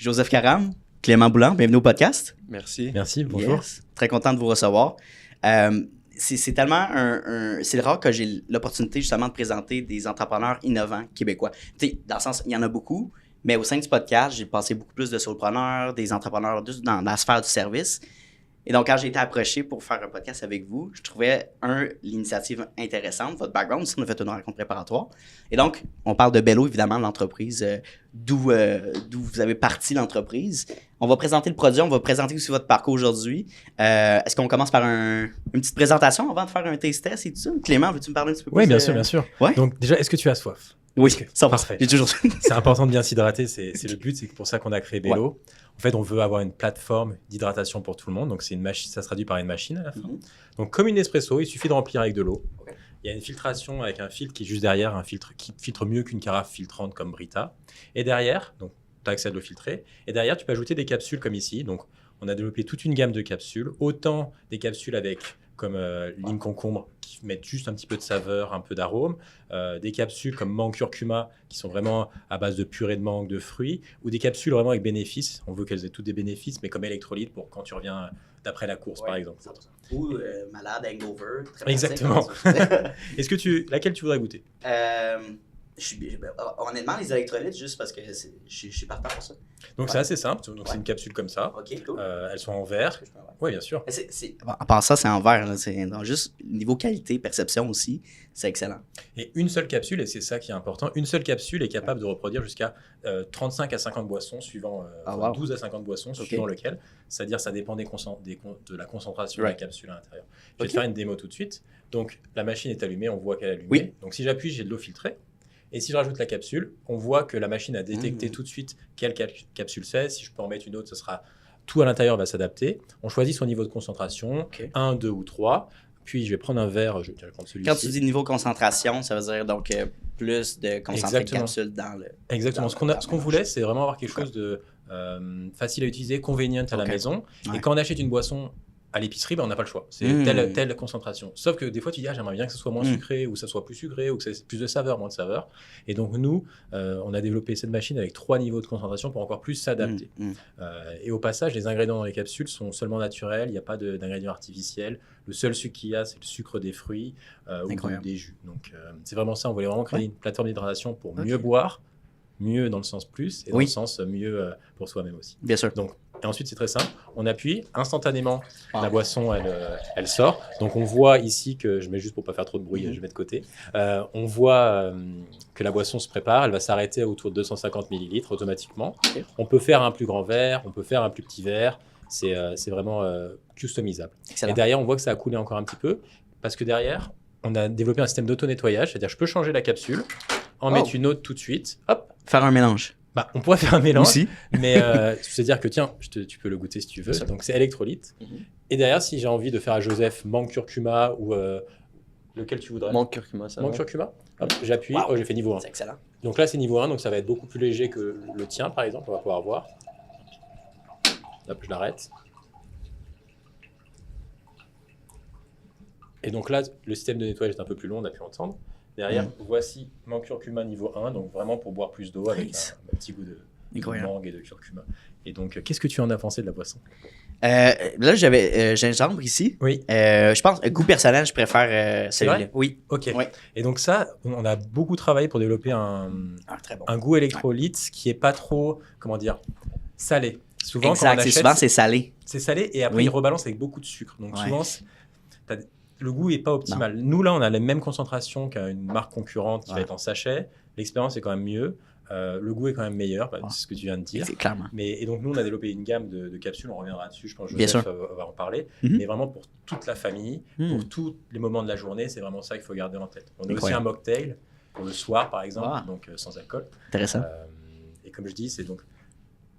Joseph Caram, Clément Boulan, bienvenue au podcast. Merci. Merci, bonjour. Yes. Très content de vous recevoir. C'est tellement c'est rare que j'ai l'opportunité justement de présenter des entrepreneurs innovants québécois. Tu sais, dans le sens, il y en a beaucoup, mais au sein du podcast, j'ai passé beaucoup plus de solopreneurs, des entrepreneurs dans la sphère du service. Et donc, quand j'ai été approché pour faire un podcast avec vous, je trouvais, l'initiative intéressante, votre background, aussi, on a fait une rencontre préparatoire. Et donc, on parle de Bello, évidemment, l'entreprise, d'où vous avez parti l'entreprise. On va présenter le produit, on va présenter aussi votre parcours aujourd'hui. Est-ce qu'on commence par une petite présentation avant de faire un taste test et tout ça? Clément, veux-tu me parler un petit peu plus? Oui, bien sûr, bien sûr. Ouais? Donc déjà, est-ce que tu as soif? Oui, ça parfait. J'ai toujours C'est important de bien s'hydrater, c'est le but, c'est pour ça qu'on a créé Bello. Ouais. En fait, on veut avoir une plateforme d'hydratation pour tout le monde. Donc, c'est une machine, ça se traduit par une machine à la fin. Donc, comme une Nespresso, il suffit de remplir avec de l'eau. Okay. Il y a une filtration avec un filtre qui est juste derrière, un filtre qui filtre mieux qu'une carafe filtrante comme Brita. Et derrière, donc, tu as accès à de l'eau filtrée. Et derrière, tu peux ajouter des capsules comme ici. Donc, on a développé toute une gamme de capsules, autant des capsules avec comme ligne concombre qui mettent juste un petit peu de saveur, un peu d'arôme, des capsules comme mangue curcuma qui sont vraiment à base de purée de mangue, de fruits, ou des capsules vraiment avec bénéfices. On veut qu'elles aient toutes des bénéfices, mais comme électrolytes pour quand tu reviens d'après la course, par exemple. Ou malade, hangover. Exactement. Laquelle tu voudrais goûter? Honnêtement, les électrolytes, juste parce que je suis partant pour ça. Donc, c'est assez simple. Donc, c'est une capsule comme ça. OK, cool. Elles sont en verre. Oui, bien sûr. En passant, c'est en verre. Là. C'est juste niveau qualité, perception aussi, c'est excellent. Et une seule capsule, et c'est ça qui est important, une seule capsule est capable de reproduire jusqu'à 35 à 50 boissons, suivant 12 à 50 boissons, suivant lequel. C'est-à-dire ça dépend de la concentration de la capsule à l'intérieur. Je vais te faire une démo tout de suite. Donc, la machine est allumée, on voit qu'elle est allumée. Oui. Donc, si j'appuie, j'ai de l'eau filtrée. Et si je rajoute la capsule, on voit que la machine a détecté tout de suite quelle capsule c'est. Si je peux en mettre une autre, ce sera tout à l'intérieur va s'adapter. On choisit son niveau de concentration, 1, 2 ou 3. Puis je vais prendre un verre, je vais prendre celui-ci. Quand tu dis niveau concentration, ça veut dire donc plus de concentré de capsule dans le... Exactement. Ce qu'on voulait, c'est vraiment avoir quelque chose de facile à utiliser, convenient à la maison. Ouais. Et quand on achète une boisson à l'épicerie, on n'a pas le choix. C'est telle concentration. Sauf que des fois, tu dis, j'aimerais bien que ce soit moins sucré, ou que ça soit plus sucré, ou que ça ait plus de saveur, moins de saveur. Et donc, nous, on a développé cette machine avec 3 niveaux de concentration pour encore plus s'adapter. Et au passage, les ingrédients dans les capsules sont seulement naturels. Il n'y a pas d'ingrédients artificiels. Le seul sucre qu'il y a, c'est le sucre des fruits ou des jus. Donc, c'est vraiment ça. On voulait vraiment créer une plateforme d'hydratation pour mieux boire, mieux dans le sens plus, et dans le sens mieux pour soi-même aussi. Bien sûr. Donc, et ensuite, c'est très simple. On appuie, instantanément, la boisson, elle sort. Donc, on voit ici que, je mets juste pour ne pas faire trop de bruit, je mets de côté. On voit que la boisson se prépare. Elle va s'arrêter autour de 250 ml automatiquement. On peut faire un plus grand verre, on peut faire un plus petit verre. C'est vraiment customisable. Excellent. Et derrière, on voit que ça a coulé encore un petit peu. Parce que derrière, on a développé un système d'auto-nettoyage. C'est-à-dire, je peux changer la capsule, en mettre une autre tout de suite. Hop. Faire un mélange. On pourrait faire un mélange, aussi. Mais c'est-à-dire que tiens, tu peux le goûter si tu veux. Donc c'est électrolyte. Et derrière, si j'ai envie de faire à Joseph mangue curcuma ou lequel tu voudrais. Mangue curcuma, ça. Mangue curcuma. J'appuie. Oh, j'ai fait niveau 1. C'est excellent. Donc là, c'est niveau 1, donc ça va être beaucoup plus léger que le tien, par exemple. On va pouvoir voir. Hop, je l'arrête. Et donc là, le système de nettoyage est un peu plus long, on a pu entendre. Derrière, voici mangue curcuma niveau 1, donc vraiment pour boire plus d'eau avec un petit goût de mangue et de curcuma. Et donc, qu'est-ce que tu en as pensé de la boisson? Là, j'avais gingembre ici. Oui. Je pense, goût personnel, je préfère celui-là. Oui. Ok. Oui. Et donc ça, on a beaucoup travaillé pour développer un goût électrolyte qui n'est pas trop, comment dire, salé. Souvent, exact, quand on achète, souvent c'est salé. C'est salé et après, il rebalance avec beaucoup de sucre. Donc souvent, le goût n'est pas optimal. Non. Nous, là, on a la même concentration qu'une marque concurrente qui va être en sachet. L'expérience est quand même mieux. Le goût est quand même meilleur, c'est ce que tu viens de dire. C'est clairement. Et donc, nous, on a développé une gamme de capsules. On reviendra dessus, je pense que Joseph va en parler. Mais vraiment pour toute la famille, pour tous les moments de la journée, c'est vraiment ça qu'il faut garder en tête. On a aussi un mocktail pour le soir, par exemple, donc sans alcool. Intéressant. Et comme je dis, c'est donc,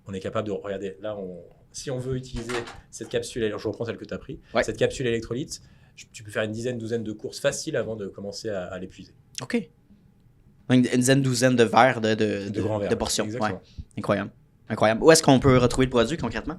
on est capable de regarder. Là, si on veut utiliser cette capsule, je reprends celle que tu as pris, cette capsule électrolyte, tu peux faire une douzaine de courses faciles avant de commencer à l'épuiser. OK. Une douzaine de verres de portions. Exactement. Incroyable. Où est-ce qu'on peut retrouver le produit concrètement?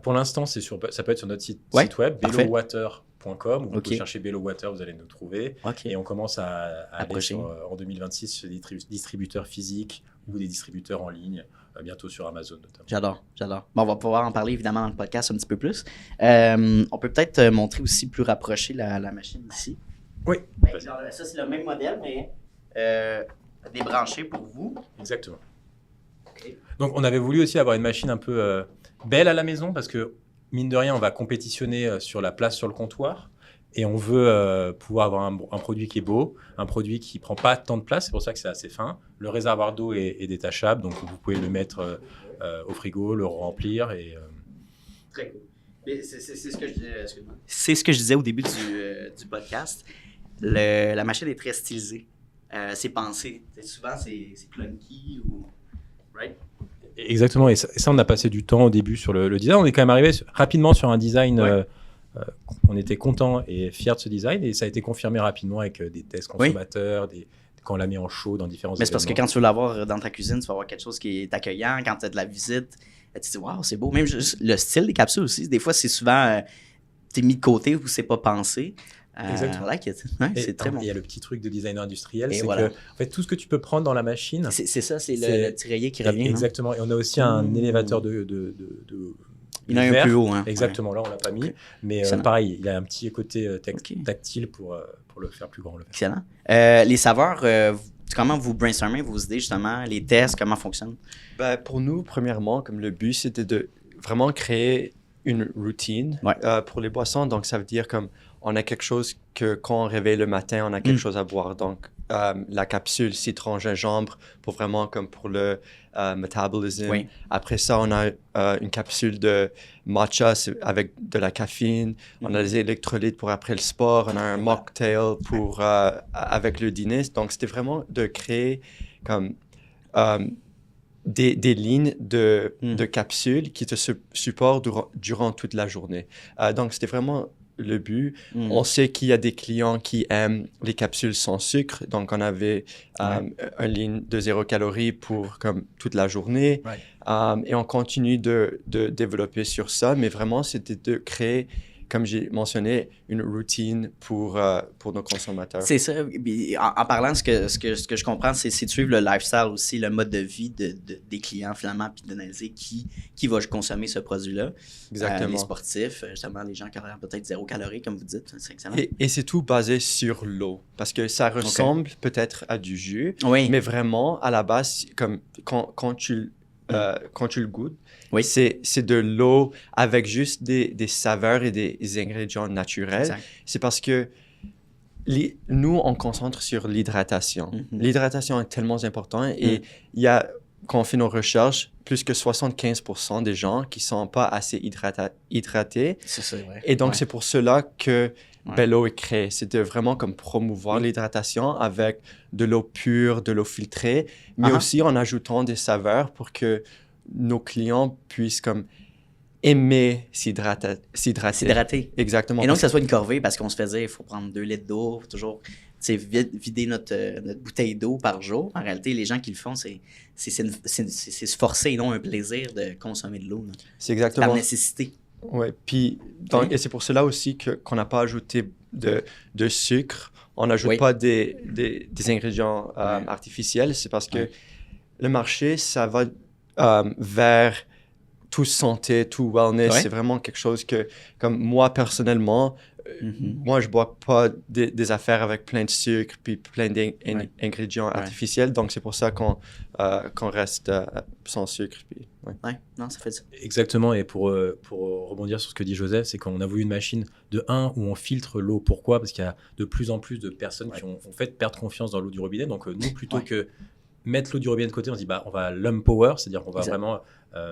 Pour l'instant, ça peut être sur notre site web, bellowater.com. Vous pouvez chercher Bello Water, vous allez nous trouver. Et on commence à aller en 2026 sur des distributeurs physiques ou des distributeurs en ligne bientôt sur Amazon notamment. J'adore. Bon, on va pouvoir en parler évidemment dans le podcast un petit peu plus. On peut peut-être montrer aussi plus rapproché la machine ici. Oui. Genre, ça, c'est le même modèle, mais débranché pour vous. Exactement. Okay. Donc, on avait voulu aussi avoir une machine un peu belle à la maison parce que, mine de rien, on va compétitionner sur la place sur le comptoir et on veut pouvoir avoir un produit qui est beau, un produit qui ne prend pas tant de place. C'est pour ça que c'est assez fin. Le réservoir d'eau est détachable, donc vous pouvez le mettre au frigo, le remplir. Très cool. Mais c'est ce que je disais, c'est ce que je disais au début du podcast. La machine est très stylisée. C'est pensé. Souvent, c'est clunky ou... Right? Exactement. Et ça, on a passé du temps au début sur le design. On est quand même arrivé rapidement sur un design. Ouais. On était content et fiers de ce design. Et ça a été confirmé rapidement avec des tests consommateurs, quand on l'a mis en show dans différents événements. Mais c'est parce que quand tu veux l'avoir dans ta cuisine, tu vas avoir quelque chose qui est accueillant. Quand tu as de la visite, tu te dis « Wow, c'est beau ». Même juste le style des capsules aussi. Des fois, c'est souvent mis de côté ou c'est pas pensé. Exactement. I like it. Ouais, c'est très bon. Il y a le petit truc de designer industriel, et c'est voilà. que en fait, tout ce que tu peux prendre dans la machine... C'est ça, c'est le petit rayé qui revient. Exactement. Et on a aussi un élévateur de il y en a un plus haut. Hein. Exactement, là on l'a pas mis. Okay. Mais pareil, il a un petit côté tactile pour le faire plus grand. Excellent. Les saveurs, comment vous brainstormez vos idées justement, les tests, comment fonctionnent? Pour nous, premièrement, comme le but, c'était de vraiment créer une routine pour les boissons. Donc ça veut dire comme on a quelque chose que quand on réveille le matin, on a quelque chose à boire. Donc la capsule citron gingembre pour vraiment comme pour le metabolism. Oui. Après ça, on a une capsule de matcha avec de la caféine. On a des électrolytes pour après le sport. On a un mocktail pour avec le dîner. Donc c'était vraiment de créer comme des lignes de capsules qui te supportent durant toute la journée. Donc c'était vraiment le but. On sait qu'il y a des clients qui aiment les capsules sans sucre, donc on avait une ligne de 0 calories pour comme toute la journée. Et on continue de développer sur ça, mais vraiment c'était de créer, comme j'ai mentionné, une routine pour nos consommateurs. C'est ça. En parlant, ce que je comprends, c'est de suivre le lifestyle aussi, le mode de vie des clients finalement, puis d'analyser qui va consommer ce produit-là. Exactement. Les sportifs, justement, les gens qui auraient peut-être 0 calories, comme vous dites. C'est excellent. Et c'est tout basé sur l'eau, parce que ça ressemble peut-être à du jus, mais vraiment, à la base, comme quand tu le goûtes, c'est de l'eau avec juste des saveurs et des ingrédients naturels. Exact. C'est parce que nous, on concentre sur l'hydratation. L'hydratation est tellement importante et il y a, quand on fait nos recherches, plus que 75% des gens qui ne sont pas assez hydratés. C'est vrai. Et donc, c'est pour cela que Bello est créé. C'était vraiment comme promouvoir l'hydratation avec de l'eau pure, de l'eau filtrée, mais aussi en ajoutant des saveurs pour que nos clients puissent comme aimer s'hydrater. Exactement. Et non que ça soit une corvée, parce qu'on se faisait, il faut prendre 2 litres d'eau, faut toujours vider notre bouteille d'eau par jour. En réalité, les gens qui le font, c'est se forcer et non un plaisir de consommer de l'eau. Là. C'est exactement. Par nécessité. Oui, puis et c'est pour cela aussi qu'on n'a pas ajouté de sucre. On n'ajoute pas des ingrédients artificiels. C'est parce que le marché, ça va vers tout santé, tout wellness. C'est vraiment quelque chose que, comme moi personnellement, moi je bois pas des affaires avec plein de sucre puis plein d'ingrédients artificiels. Donc c'est pour ça qu'on reste sans sucre. Puis, non, ça fait ça. Exactement. Et pour rebondir sur ce que dit Joseph, c'est qu'on a voulu une machine où on filtre l'eau. Pourquoi? Parce qu'il y a de plus en plus de personnes qui ont fait perdre confiance dans l'eau du robinet. Donc nous, plutôt que mettre l'eau du robinet de côté, on se dit on va l'empower, c'est-à-dire qu'on va vraiment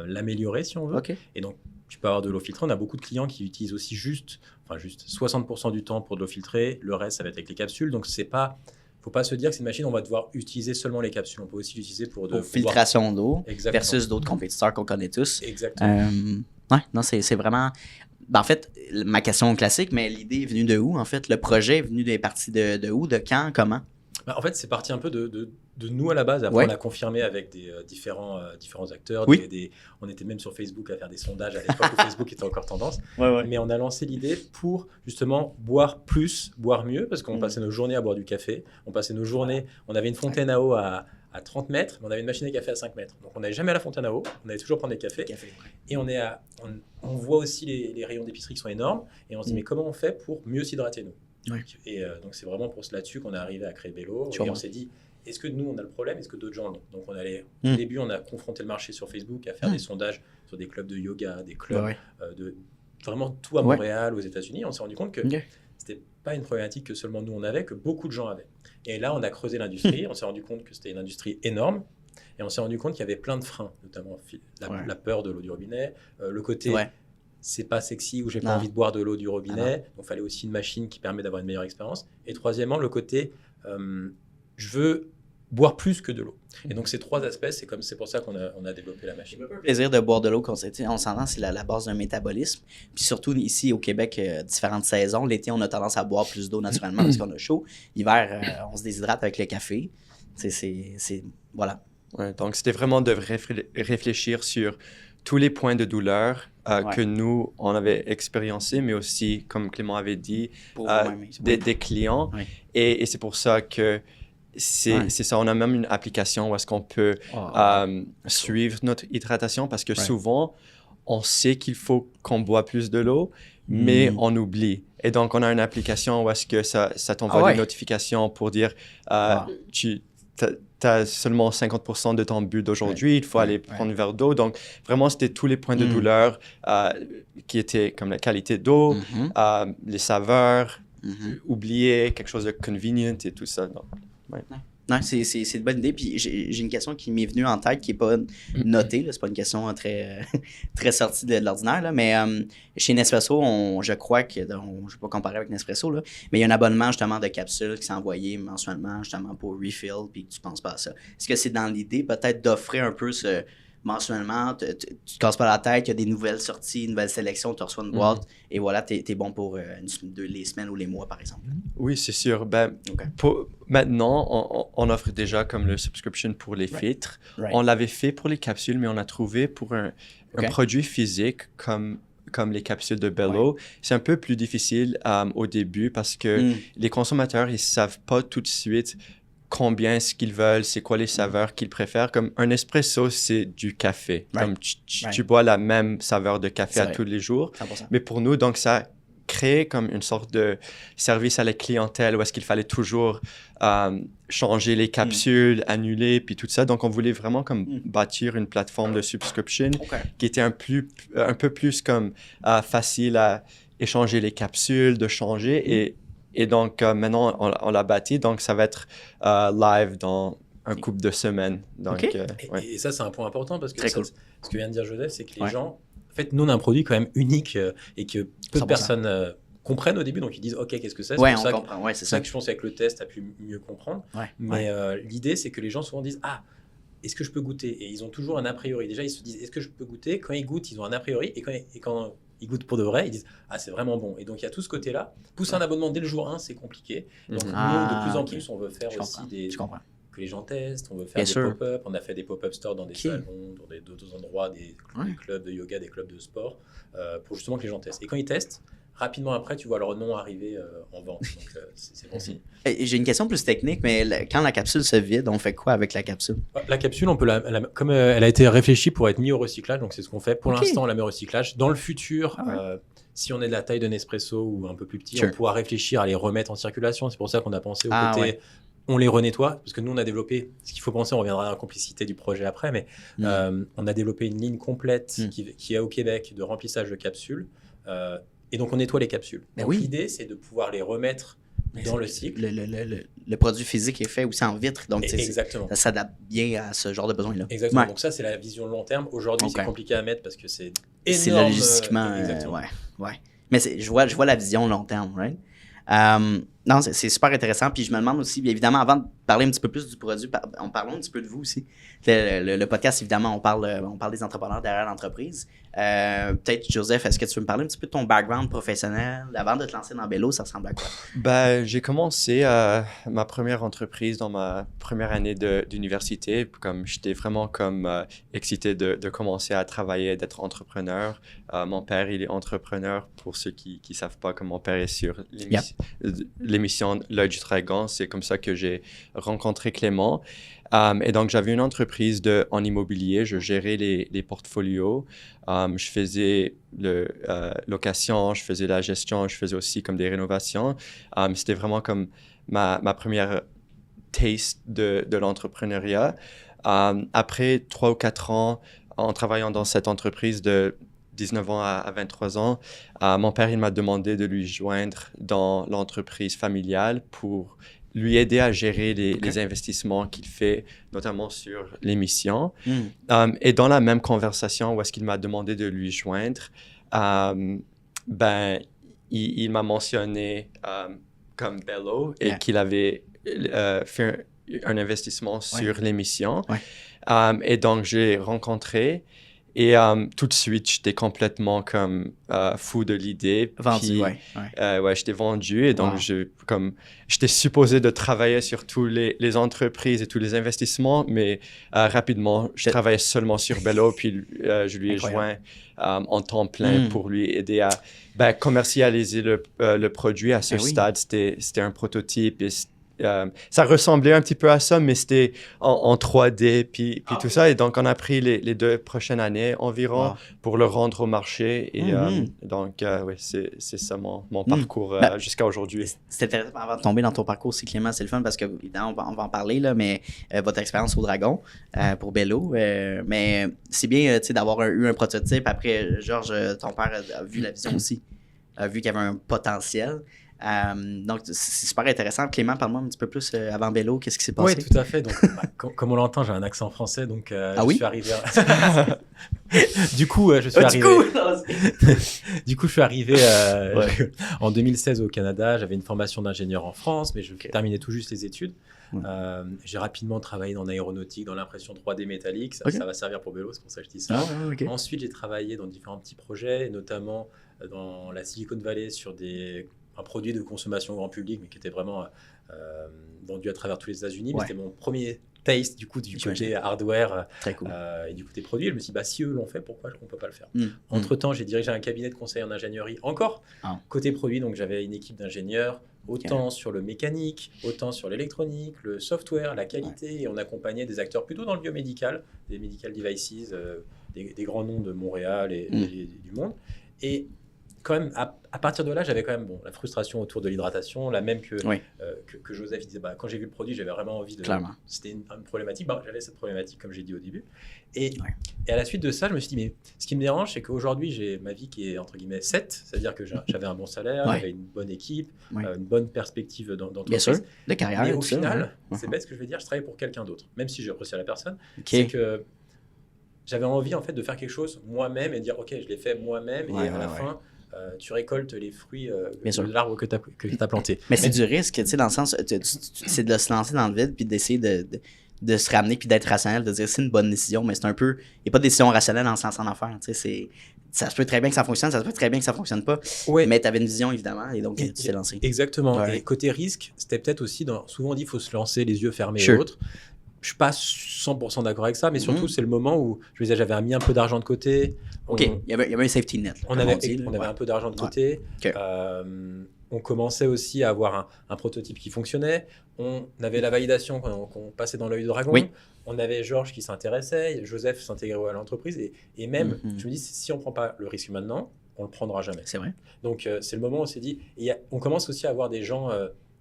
l'améliorer si on veut. Et donc tu peux avoir de l'eau filtrée. On a beaucoup de clients qui utilisent aussi juste 60% du temps pour de l'eau filtrée. Le reste, ça va être avec les capsules. Donc faut pas se dire que c'est une machine, on va devoir utiliser seulement les capsules. On peut aussi l'utiliser pour filtration d'eau versus d'autres compétiteurs qu'on connaît tous. Exactement. Non, c'est vraiment... en fait, ma question classique, mais l'idée est venue de où, en fait? Le projet est venu des parties de où, de quand, comment? En fait, c'est parti un peu de nous à la base. Après, on a confirmé avec des différents acteurs. On était même sur Facebook à faire des sondages à l'époque où Facebook était encore tendance. Mais on a lancé l'idée pour justement boire plus, boire mieux, parce qu'on passait nos journées à boire du café. On passait nos journées... On avait une fontaine à eau à à 30 mètres, mais on avait une machine à café à 5 mètres. Donc on n'allait jamais à la fontaine à eau, on allait toujours prendre des cafés. Et on voit aussi les rayons d'épicerie qui sont énormes, et on se dit, mais comment on fait pour mieux s'hydrater, nous? Et donc c'est vraiment pour cela dessus qu'on est arrivé à créer Bello. Et on s'est dit, est-ce que nous, on a le problème? Est-ce que d'autres gens l'ont? Donc, au début, on a confronté le marché sur Facebook à faire des sondages sur des clubs de yoga, des clubs de vraiment tout à Montréal, aux États-Unis. On s'est rendu compte que c'était pas une problématique que seulement nous, on avait, que beaucoup de gens avaient. Et là, on a creusé l'industrie. On s'est rendu compte que c'était une industrie énorme. Et on s'est rendu compte qu'il y avait plein de freins, notamment la peur de l'eau du robinet, le côté... c'est pas sexy ou j'ai pas envie de boire de l'eau du robinet. Donc, il fallait aussi une machine qui permet d'avoir une meilleure expérience. Et troisièmement, le côté, je veux boire plus que de l'eau. Et donc, ces trois aspects, c'est pour ça qu'on a développé la machine. Le plaisir de boire de l'eau, on s'entend, c'est la base d'un métabolisme. Puis surtout, ici, au Québec, différentes saisons. L'été, on a tendance à boire plus d'eau naturellement parce qu'on a chaud. L'hiver, on se déshydrate avec le café. Voilà. Ouais, donc, c'était vraiment de réfléchir sur tous les points de douleur que nous, on avait expériencé, mais aussi, comme Clément avait dit, des clients. Oui. Et c'est pour ça que c'est ça. On a même une application où est-ce qu'on peut suivre notre hydratation parce que souvent, on sait qu'il faut qu'on boit plus de l'eau, mais on oublie. Et donc, on a une application où est-ce que ça t'envoie des notifications pour dire tu as seulement 50% de ton but d'aujourd'hui, il faut aller prendre un verre d'eau. Donc, vraiment, c'était tous les points de douleur qui étaient comme la qualité d'eau, les saveurs, oublier quelque chose de convenient et tout ça. Donc, non, c'est une bonne idée. Puis j'ai une question qui m'est venue en tête qui n'est pas notée. C'est pas une question très, très sortie de l'ordinaire. Là, mais chez Nespresso, je crois que, je ne vais pas comparer avec Nespresso, là, mais il y a un abonnement justement de capsules qui s'est envoyé mensuellement justement pour refill puis que tu ne penses pas à ça. Est-ce que c'est dans l'idée peut-être d'offrir un peu mensuellement, tu te casses pas la tête, il y a des nouvelles sorties, une nouvelle sélection, tu reçois une boîte et voilà, tu es bon pour les semaines ou les mois, par exemple. Oui, c'est sûr. Maintenant, on offre déjà comme le subscription pour les filtres. On l'avait fait pour les capsules, mais on a trouvé pour un produit physique comme les capsules de Bello. C'est un peu plus difficile au début parce que les consommateurs, ils savent pas tout de suite combien est-ce qu'ils veulent, c'est quoi les saveurs qu'ils préfèrent. Comme un espresso, c'est du café. Comme tu bois la même saveur de café tous les jours. 100%. Mais pour nous, donc, ça crée comme une sorte de service à la clientèle où est-ce qu'il fallait toujours changer les capsules, annuler, puis tout ça. Donc, on voulait vraiment comme bâtir une plateforme de subscription qui était un peu plus comme facile à échanger les capsules, de changer et donc, maintenant, on l'a bâti. Donc, ça va être live dans un couple de semaines. Donc, et ça, c'est un point important parce que ce que vient de dire Joseph, c'est que les gens... En fait, nous, on a un produit quand même unique et que peu de personnes comprennent au début. Donc, ils disent, OK, qu'est-ce que c'est? Oui, on comprend. C'est ça que je pense qu'avec le test, tu as pu mieux comprendre. Mais l'idée, c'est que les gens souvent disent, est-ce que je peux goûter? Et ils ont toujours un a priori. Déjà, ils se disent, est-ce que je peux goûter? Quand ils goûtent, ils ont un a priori. Et quand ils goûtent pour de vrai, ils disent c'est vraiment bon. Et donc, il y a tout ce côté-là. Pousser un abonnement dès le jour 1, c'est compliqué. Donc, nous, de plus en plus, on veut faire que les gens testent. On veut faire des pop-up. On a fait des pop-up stores dans des salons, dans d'autres endroits, des clubs de yoga, des clubs de sport, pour justement que les gens testent. Et quand ils testent, rapidement après, tu vois leur nom arriver en vente. Donc, c'est bon signe. J'ai une question plus technique, mais quand la capsule se vide, on fait quoi avec la capsule? La capsule, on peut comme elle a été réfléchie pour être mise au recyclage, donc c'est ce qu'on fait. Pour l'instant, on la met au recyclage. Dans le futur, si on est de la taille de Nespresso ou un peu plus petit, on pourra réfléchir à les remettre en circulation. C'est pour ça qu'on a pensé au côté... On les renettoie, parce que nous, on a développé, ce qu'il faut penser, on reviendra dans la complicité du projet après, mais on a développé une ligne complète qui est au Québec de remplissage de capsules. Et donc, on nettoie les capsules. Donc, l'idée, c'est de pouvoir les remettre dans le cycle. Le produit physique est fait aussi en vitre, donc ça s'adapte bien à ce genre de besoin-là. Exactement. Donc, ça, c'est la vision long terme. Aujourd'hui, c'est compliqué à mettre parce que c'est énorme. C'est logistiquement... Mais je vois la vision long terme, right? Non, c'est super intéressant. Puis je me demande aussi, bien évidemment, avant de parler un petit peu plus du produit, parlons un petit peu de vous aussi. Le podcast, évidemment, on parle des entrepreneurs derrière l'entreprise. Peut-être, Joseph, est-ce que tu veux me parler un petit peu de ton background professionnel? Avant de te lancer dans Bello, ça ressemble à quoi? J'ai commencé ma première entreprise dans ma première année d'université. Comme j'étais vraiment excité de commencer à travailler, d'être entrepreneur. Mon père, il est entrepreneur. Pour ceux qui ne savent pas, comme mon père est sur l'émission L'œil du dragon. C'est comme ça que j'ai rencontré Clément. Et donc, j'avais une entreprise en immobilier. Je gérais les portfolios. Je faisais location, je faisais la gestion, je faisais aussi comme des rénovations. C'était vraiment comme ma première taste de l'entrepreneuriat. Après 3 ou 4 ans, en travaillant dans cette entreprise de 19 ans à 23 ans, mon père il m'a demandé de lui joindre dans l'entreprise familiale pour lui aider à gérer les investissements qu'il fait, notamment sur l'émission. Et dans la même conversation où est-ce qu'il m'a demandé de lui joindre, il m'a mentionné comme Bello et qu'il avait fait un investissement sur l'émission. Et donc, j'ai rencontré et tout de suite, j'étais complètement comme fou de l'idée. Vendu, j'étais vendu et donc j'étais supposé de travailler sur tous les entreprises et tous les investissements, mais rapidement, je travaillais seulement sur Bello, puis je lui ai joint en temps plein pour lui aider à commercialiser le produit à ce stade. C'était un prototype et ça ressemblait un petit peu à ça, mais c'était en 3D, puis tout ça. Et donc, on a pris les 2 prochaines années environ pour le rendre au marché. Et donc, c'est ça mon parcours jusqu'à aujourd'hui. C'est intéressant avant de tomber dans ton parcours aussi, Clément. C'est le fun parce que, évidemment, on va en parler, là, mais votre expérience au Dragon pour Bello. Mais c'est bien d'avoir eu un prototype. Après, Georges, ton père a vu la vision aussi, a vu qu'il y avait un potentiel. Donc, c'est super intéressant. Clément, parle-moi un petit peu plus avant Bello, qu'est-ce qui s'est passé? Oui, tout à fait. Donc, comme on l'entend, j'ai un accent français, donc je suis arrivé. Du coup, je suis arrivé. Du coup, je suis arrivé en 2016 au Canada. J'avais une formation d'ingénieur en France, mais je terminais tout juste les études. J'ai rapidement travaillé dans l'aéronautique, dans l'impression 3D métallique. Ça va servir pour Bello, c'est pour ça que je dis ça. Ensuite, j'ai travaillé dans différents petits projets, notamment dans la Silicon Valley sur un produit de consommation grand public, mais qui était vraiment vendu à travers tous les États-Unis. Mais c'était mon premier taste du côté hardware. Très cool. Et du côté produit. Je me suis dit, si eux l'ont fait, pourquoi on ne peut pas le faire? Entre-temps, j'ai dirigé un cabinet de conseil en ingénierie encore côté produit. Donc, j'avais une équipe d'ingénieurs, autant sur le mécanique, autant sur l'électronique, le software, la qualité. Et on accompagnait des acteurs plutôt dans le biomédical, des medical devices, des grands noms de Montréal et du monde. Et quand même, à partir de là, j'avais quand même la frustration autour de l'hydratation, la même que Joseph. Il disait, quand j'ai vu le produit, j'avais vraiment envie de... Clairement. C'était une problématique. J'avais cette problématique, comme j'ai dit au début. Et à la suite de ça, je me suis dit, mais ce qui me dérange, c'est qu'aujourd'hui, j'ai ma vie qui est, entre guillemets, 7. C'est-à-dire que j'avais un bon salaire, j'avais une bonne équipe, une bonne perspective d'entreprise. Bien sûr, de carrière. Mais au final, c'est bête ce que je vais dire, je travaille pour quelqu'un d'autre. Même si j'ai reçu à la personne, c'est que j'avais envie, en fait, de faire quelque chose moi-même et de dire, OK, je l'ai fait moi-même. Et à la fin... tu récoltes les fruits de l'arbre que tu as planté. Mais c'est du risque, tu sais, dans le sens, c'est de se lancer dans le vide puis d'essayer de se ramener puis d'être rationnel, de dire c'est une bonne décision, mais c'est un peu, il n'y a pas de décision rationnelle dans le sens en affaires, tu sais, ça se peut très bien que ça fonctionne, ça se peut très bien que ça ne fonctionne pas, mais tu avais une vision évidemment et donc tu t'es lancé. Exactement, et côté risque, c'était peut-être aussi, souvent on dit qu'il faut se lancer les yeux fermés et autres. Je suis pas 100% d'accord avec ça, mais surtout, c'est le moment où je me disais, j'avais mis un peu d'argent de côté. Il y avait un safety net. On avait un peu d'argent de côté. On commençait aussi à avoir un prototype qui fonctionnait. On avait la validation qu'on passait dans l'œil du dragon. On avait Georges qui s'intéressait, Joseph s'intégrait à l'entreprise. Et même, je me dis, si on ne prend pas le risque maintenant, on ne le prendra jamais. C'est vrai. Donc, c'est le moment où on s'est dit, on commence aussi à avoir des gens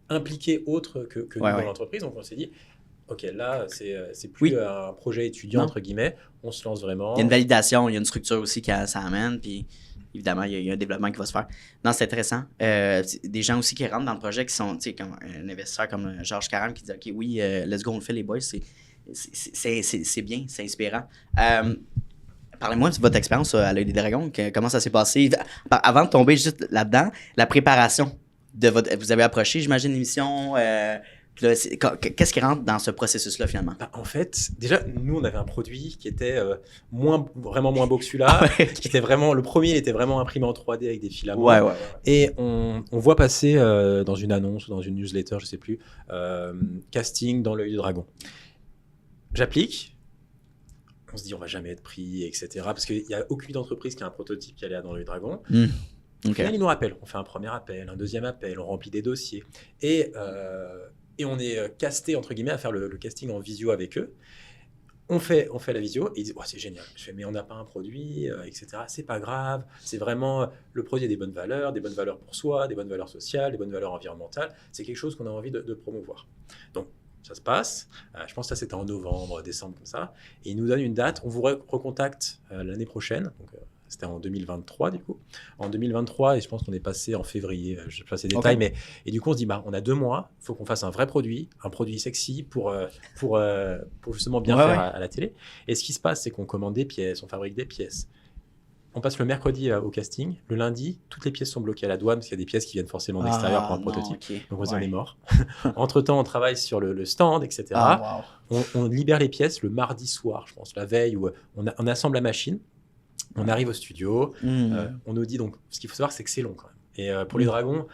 impliqués autres que nous dans l'entreprise. Donc, on s'est dit, OK, là, c'est plus un projet étudiant, entre guillemets. On se lance vraiment. Il y a une validation, il y a une structure aussi qui ça amène, puis évidemment, il y a un développement qui va se faire. Non, c'est intéressant. Des gens aussi qui rentrent dans le projet, qui sont, tu sais, comme un investisseur comme Georges Caram qui dit, OK, oui, let's go, on le fait, les boys, c'est bien, c'est inspirant. Parlez-moi de votre expérience à l'œil des dragons, comment ça s'est passé? Avant de tomber juste là-dedans, la préparation de vous avez approché, j'imagine, l'émission... qu'est-ce qui rentre dans ce processus-là, finalement? En fait, déjà, nous, on avait un produit qui était vraiment moins beau que celui-là. Qui était vraiment, le premier, il était vraiment imprimé en 3D avec des filaments. Et on voit passer dans une annonce ou dans une newsletter, je ne sais plus, casting dans l'œil du dragon. J'applique. On se dit, on ne va jamais être pris, etc. Parce qu'il n'y a aucune entreprise qui a un prototype qui allait dans l'œil du dragon. Au final, ils nous rappellent. On fait un premier appel, un deuxième appel, on remplit des dossiers. Et on est casté, entre guillemets, à faire le casting en visio avec eux. On fait la visio et ils disent c'est génial. Je fais mais on n'a pas un produit, etc. C'est pas grave. C'est vraiment le produit a des bonnes valeurs pour soi, des bonnes valeurs sociales, des bonnes valeurs environnementales. C'est quelque chose qu'on a envie de promouvoir. Donc ça se passe. Je pense que ça c'était en novembre, décembre comme ça. Et ils nous donnent une date. On vous recontacte l'année prochaine. Donc c'était en 2023 du coup. En 2023 et je pense qu'on est passé en février. Je ne sais pas ces détails, mais et du coup on se dit on a 2 mois. Il faut qu'on fasse un vrai produit, un produit sexy pour justement bien faire à la télé. Et ce qui se passe, c'est qu'on commande des pièces, on fabrique des pièces. On passe le mercredi au casting. Le lundi, toutes les pièces sont bloquées à la douane parce qu'il y a des pièces qui viennent forcément d'extérieur pour un prototype. Donc on est mort. Entre-temps, on travaille sur le stand, etc. On libère les pièces le mardi soir, je pense, la veille où on assemble la machine. On arrive au studio, on nous dit donc, ce qu'il faut savoir, c'est que c'est long quand même. Et pour les dragons,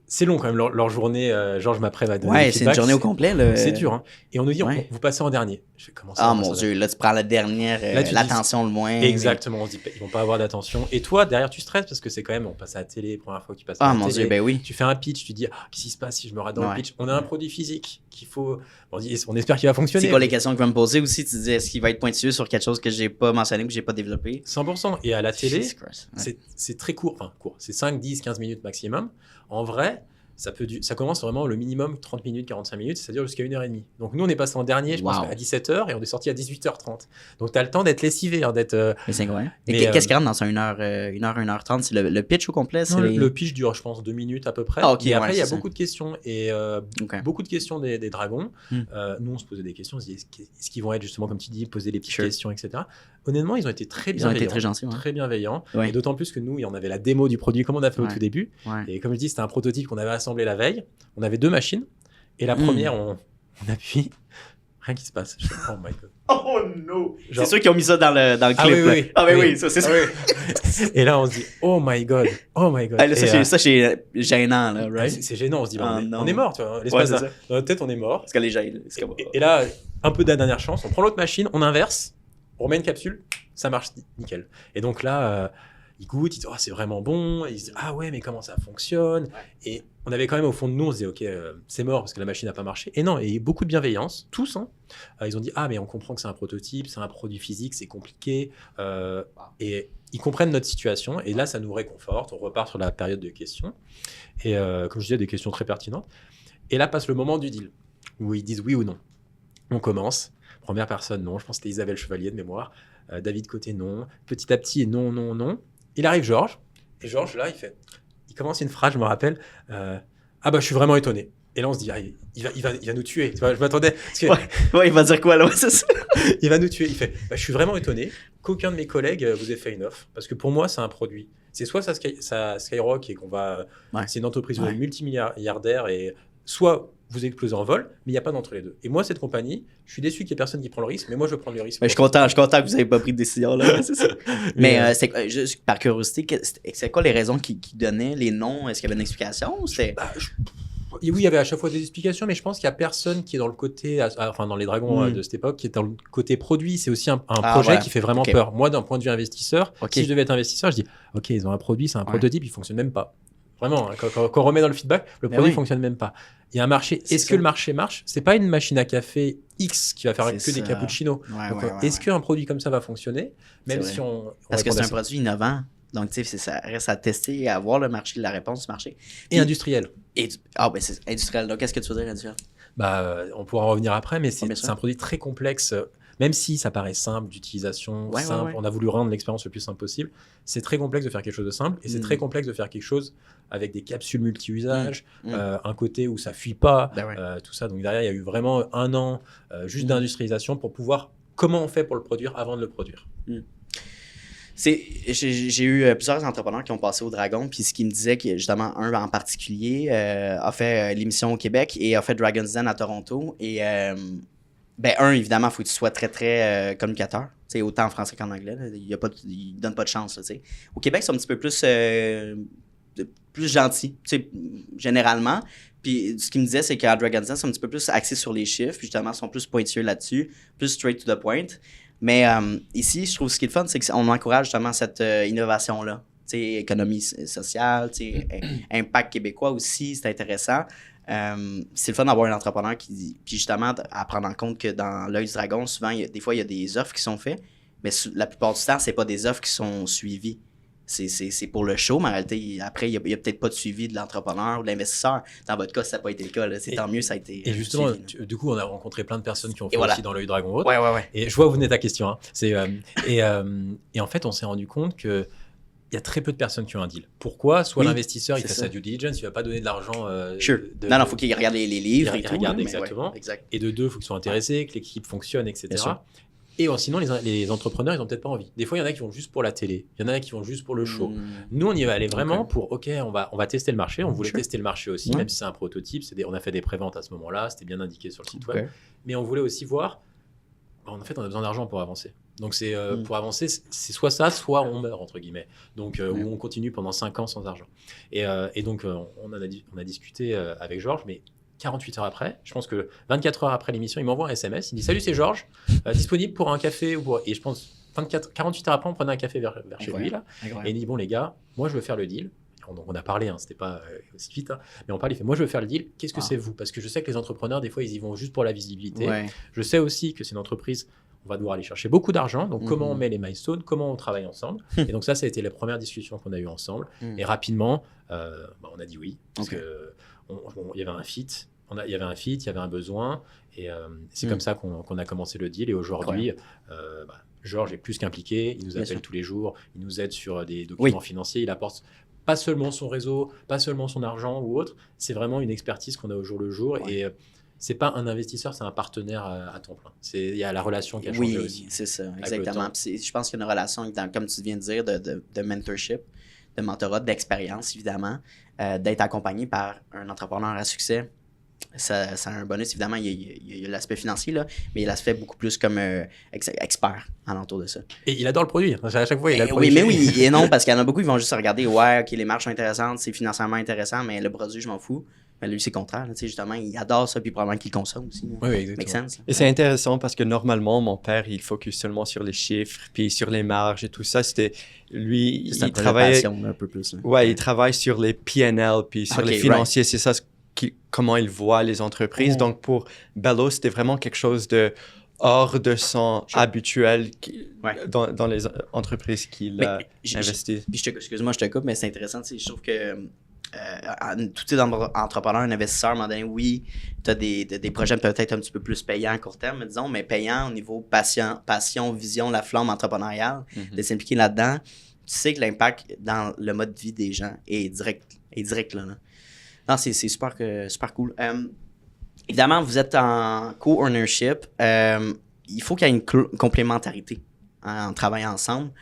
c'est long quand même leur journée. Georges m'apprête à donner c'est une journée au complet. C'est dur. Hein. Et on nous dit, vous passez en dernier. Je fais comment ça? Mon Dieu, là tu prends la dernière, l'attention le moins. Exactement, on se dit, ils vont pas avoir d'attention. Et toi, derrière, tu stresses parce que c'est quand même, on passe à la télé, première fois que tu passes à la télé. Dieu, ben oui. Tu fais un pitch, tu dis, qu'est-ce qui se passe si je me rate dans le pitch? On a un produit physique qu'il faut. On espère qu'il va fonctionner. C'est quoi les questions que tu vas me poser aussi? Tu te dis, est-ce qu'il va être pointueux sur quelque chose que j'ai pas mentionné, que j'ai pas développé? 100%. Et à la télé, c'est très court. Enfin, court. C'est 5, 10, 15 minutes maximum. En vrai, ça commence vraiment le minimum 30 minutes, 45 minutes, c'est-à-dire jusqu'à 1h30. Donc nous, on est passé en dernier, je pense, à 17h et on est sorti à 18h30. Donc tu as le temps d'être lessivé. Mais c'est incroyable. Et qu'est-ce qui rentre dans ça 1h30? C'est le pitch au complet? Le pitch dure, je pense, 2 minutes à peu près. Et après, il y a beaucoup de questions. Et beaucoup de questions des dragons. Nous, on se posait des questions. On se dit, est-ce qu'ils vont être justement, comme tu dis, poser des petites questions, etc. Honnêtement, ils ont été très bienveillants. Ils ont été très gentils. Très bienveillants. Et d'autant plus que nous, on avait la démo du produit comme on a fait au tout début. Et comme je dis, c'était un prototype qu'on avait assemblé la veille. On avait 2 machines. Et la première, on appuie. Rien qui se passe. Je fais, oh my god. Oh no! C'est ceux qui ont mis ça dans le clip. Oui, ça c'est ça. Et là, on se dit, oh my god. Ça, c'est gênant, là, right? C'est gênant, on se dit, on est mort, tu vois. L'espace dans notre tête, on est mort. Parce qu'elle est gênée. Et là, un peu de la dernière chance, on prend l'autre machine, on inverse, on remet une capsule, ça marche nickel. Et donc là, ils goûtent, ils disent, c'est vraiment bon. Et ils se disent, ouais, mais comment ça fonctionne? Et on avait quand même au fond de nous, on se disait, ok, c'est mort parce que la machine n'a pas marché. Et non, et beaucoup de bienveillance, tous. Ils ont dit, mais on comprend que c'est un prototype, c'est un produit physique, c'est compliqué. Et ils comprennent notre situation. Et là, ça nous réconforte. On repart sur la période de questions. Et comme je disais, des questions très pertinentes. Et là passe le moment du deal, où ils disent oui ou non. On commence. Première personne, non. Je pense que c'était Isabelle Chevalier de mémoire. David Côté, non. Petit à petit, non. Il arrive Georges. Et Georges, là, il commence une phrase, je me rappelle. Je suis vraiment étonné. Et là, on se dit, il va nous tuer. Tu vois, je m'attendais. Il va dire quoi, là? C'est ça. Il va nous tuer. Il fait, je suis vraiment étonné qu'aucun de mes collègues vous ait fait une offre. Parce que pour moi, c'est un produit. C'est soit ça Skyrock et qu'on va... C'est une entreprise multimilliardaire et soit vous explosez en vol, mais il n'y a pas d'entre les deux. Et moi, cette compagnie, je suis déçu qu'il n'y ait personne qui prend le risque, mais moi, je veux prendre le risque. Je suis content que vous n'ayez pas pris de décision, là. C'est ça. Mais juste par curiosité, c'est quoi les raisons qui donnaient les noms? Est-ce qu'il y avait une explication ou c'est... Oui, il y avait à chaque fois des explications, mais je pense qu'il n'y a personne qui est dans le côté, dans les dragons de cette époque, qui est dans le côté produit. C'est aussi un projet qui fait vraiment peur. Moi, d'un point de vue investisseur, si je devais être investisseur, je dis, OK, ils ont un produit, c'est un prototype, il ne fonctionne même pas. Vraiment, quand on remet dans le feedback, le produit ne fonctionne même pas. Il y a un marché. Est-ce que le marché marche? C'est pas une machine à café X qui va faire que des cappuccinos. Est-ce qu'un produit comme ça va fonctionner? Même si on parce que c'est un produit innovant. Donc, tu sais, ça reste à tester et à voir le marché, la réponse du marché. Et industriel. C'est industriel. Donc, qu'est-ce que tu veux dire, industriel? On pourra en revenir après, mais c'est un produit très complexe. Même si ça paraît simple d'utilisation, on a voulu rendre l'expérience le plus simple possible. C'est très complexe de faire quelque chose de simple et c'est très complexe de faire quelque chose avec des capsules multi-usages, un côté où ça fuit pas, tout ça. Donc derrière, il y a eu vraiment 1 an juste d'industrialisation pour pouvoir comment on fait pour le produire avant de le produire. J'ai eu plusieurs entrepreneurs qui ont passé au Dragon, puis ce qui me disait que justement un en particulier a fait l'émission au Québec et a fait Dragon's Den à Toronto. Et évidemment, il faut que tu sois très, très communicateur. T'sais, autant en français qu'en anglais. Il ne donne pas de chance. Là, au Québec, c'est un petit peu plus gentil, généralement. Puis ce qu'il me disait, c'est qu'à Dragon's Den, c'est un petit peu plus axé sur les chiffres. Puis justement, ils sont plus pointueux là-dessus, plus straight to the point. Mais ici, je trouve ce qui est le fun, c'est qu'on encourage justement cette innovation-là. économie sociale, impact québécois aussi, c'est intéressant. C'est le fun d'avoir un entrepreneur qui puis justement, à prendre en compte que dans l'œil du dragon, souvent, des fois, il y a des offres qui sont faites, mais la plupart du temps, c'est pas des offres qui sont suivies. C'est pour le show, mais en réalité, après, il n'y a peut-être pas de suivi de l'entrepreneur ou de l'investisseur. Dans votre cas, ça n'a pas été le cas. Tant mieux, ça a été. Et justement, suivi, du coup, on a rencontré plein de personnes qui ont fait aussi dans l'œil dragon. Ouais. Et je vois où venait ta question. Hein. Et en fait, on s'est rendu compte que il y a très peu de personnes qui ont un deal. Pourquoi? Soit l'investisseur, il fait sa due diligence, il ne va pas donner de l'argent. Non, il faut qu'il regarde les livres et tout. Regarde exactement. Exact. Et de deux, il faut qu'ils soient intéressés, que l'équipe fonctionne, etc. Et sinon, les entrepreneurs, ils n'ont peut-être pas envie. Des fois, il y en a qui vont juste pour la télé. Il y en a qui vont juste pour le show. Nous, on y va aller vraiment pour, on va tester le marché. On voulait tester le marché aussi, même si c'est un prototype. On a fait des préventes à ce moment-là. C'était bien indiqué sur le site web. Mais on voulait aussi voir, en fait, on a besoin d'argent pour avancer. Donc, pour avancer, c'est soit ça, soit on meurt, entre guillemets. Donc, où on continue pendant 5 ans sans argent. Et donc, on a discuté avec Georges, mais 48 heures après, je pense que 24 heures après l'émission, il m'envoie un SMS. Il me dit « Salut, c'est Georges, disponible pour un café » Et je pense 48 heures après, on prenait un café vers chez lui. Là. Et il dit « Bon, les gars, moi, je veux faire le deal. » Donc, on a parlé, c'était pas aussi vite, mais on parle, il fait « Moi, je veux faire le deal. Qu'est-ce que c'est vous ?» Parce que je sais que les entrepreneurs, des fois, ils y vont juste pour la visibilité. Je sais aussi que c'est une entreprise, on va devoir aller chercher beaucoup d'argent. Donc, comment on met les milestones, comment on travaille ensemble. Et donc, ça a été la première discussion qu'on a eue ensemble. Et rapidement, on a dit oui, parce qu'il y avait un fit. Il y avait un fit, il y avait un besoin, et c'est comme ça qu'on a commencé le deal. Et aujourd'hui, Georges est plus qu'impliqué, il nous appelle tous les jours, il nous aide sur des documents financiers, il apporte pas seulement son réseau, pas seulement son argent ou autre, c'est vraiment une expertise qu'on a au jour le jour. Et c'est pas un investisseur, c'est un partenaire à temps plein. Il y a la relation qui a changé aussi. Oui, c'est ça, exactement. Je pense qu'il y a une relation, comme tu viens de dire, de mentorship, de mentorat, d'expérience, évidemment, d'être accompagné par un entrepreneur à succès. Ça a un bonus, évidemment, il y a l'aspect financier, là, mais il a l'aspect beaucoup plus comme expert alentour de ça. Et il adore le produit. À chaque fois, il a le produit. Oui, mais oui, et non, parce qu'il y en a beaucoup, ils vont juste regarder, OK, les marges sont intéressantes, c'est financièrement intéressant, mais le produit, je m'en fous. Mais lui, c'est le contraire. Justement, il adore ça, puis probablement qu'il le consomme aussi. Oui, exactement. Make sense. Et c'est intéressant parce que normalement, mon père, il focus seulement sur les chiffres, puis sur les marges et tout ça. Lui, il travaille un peu plus. Il travaille sur les P&L, puis sur les financiers. C'est ça comment il voit les entreprises. Donc, pour Bello, c'était vraiment quelque chose de hors de son habituel dans les entreprises qu'il a investi. Excuse-moi, je te coupe, mais c'est intéressant. Je trouve que tout entrepreneur, un investisseur, à un moment donné, oui, tu as des projets peut-être un petit peu plus payants à court terme, disons, mais payants au niveau passion, vision, la flamme entrepreneuriale, de s'impliquer là-dedans. Tu sais que l'impact dans le mode de vie des gens est direct là. Non, c'est super cool. Évidemment, vous êtes en co-ownership. Il faut qu'il y ait une complémentarité en travaillant ensemble.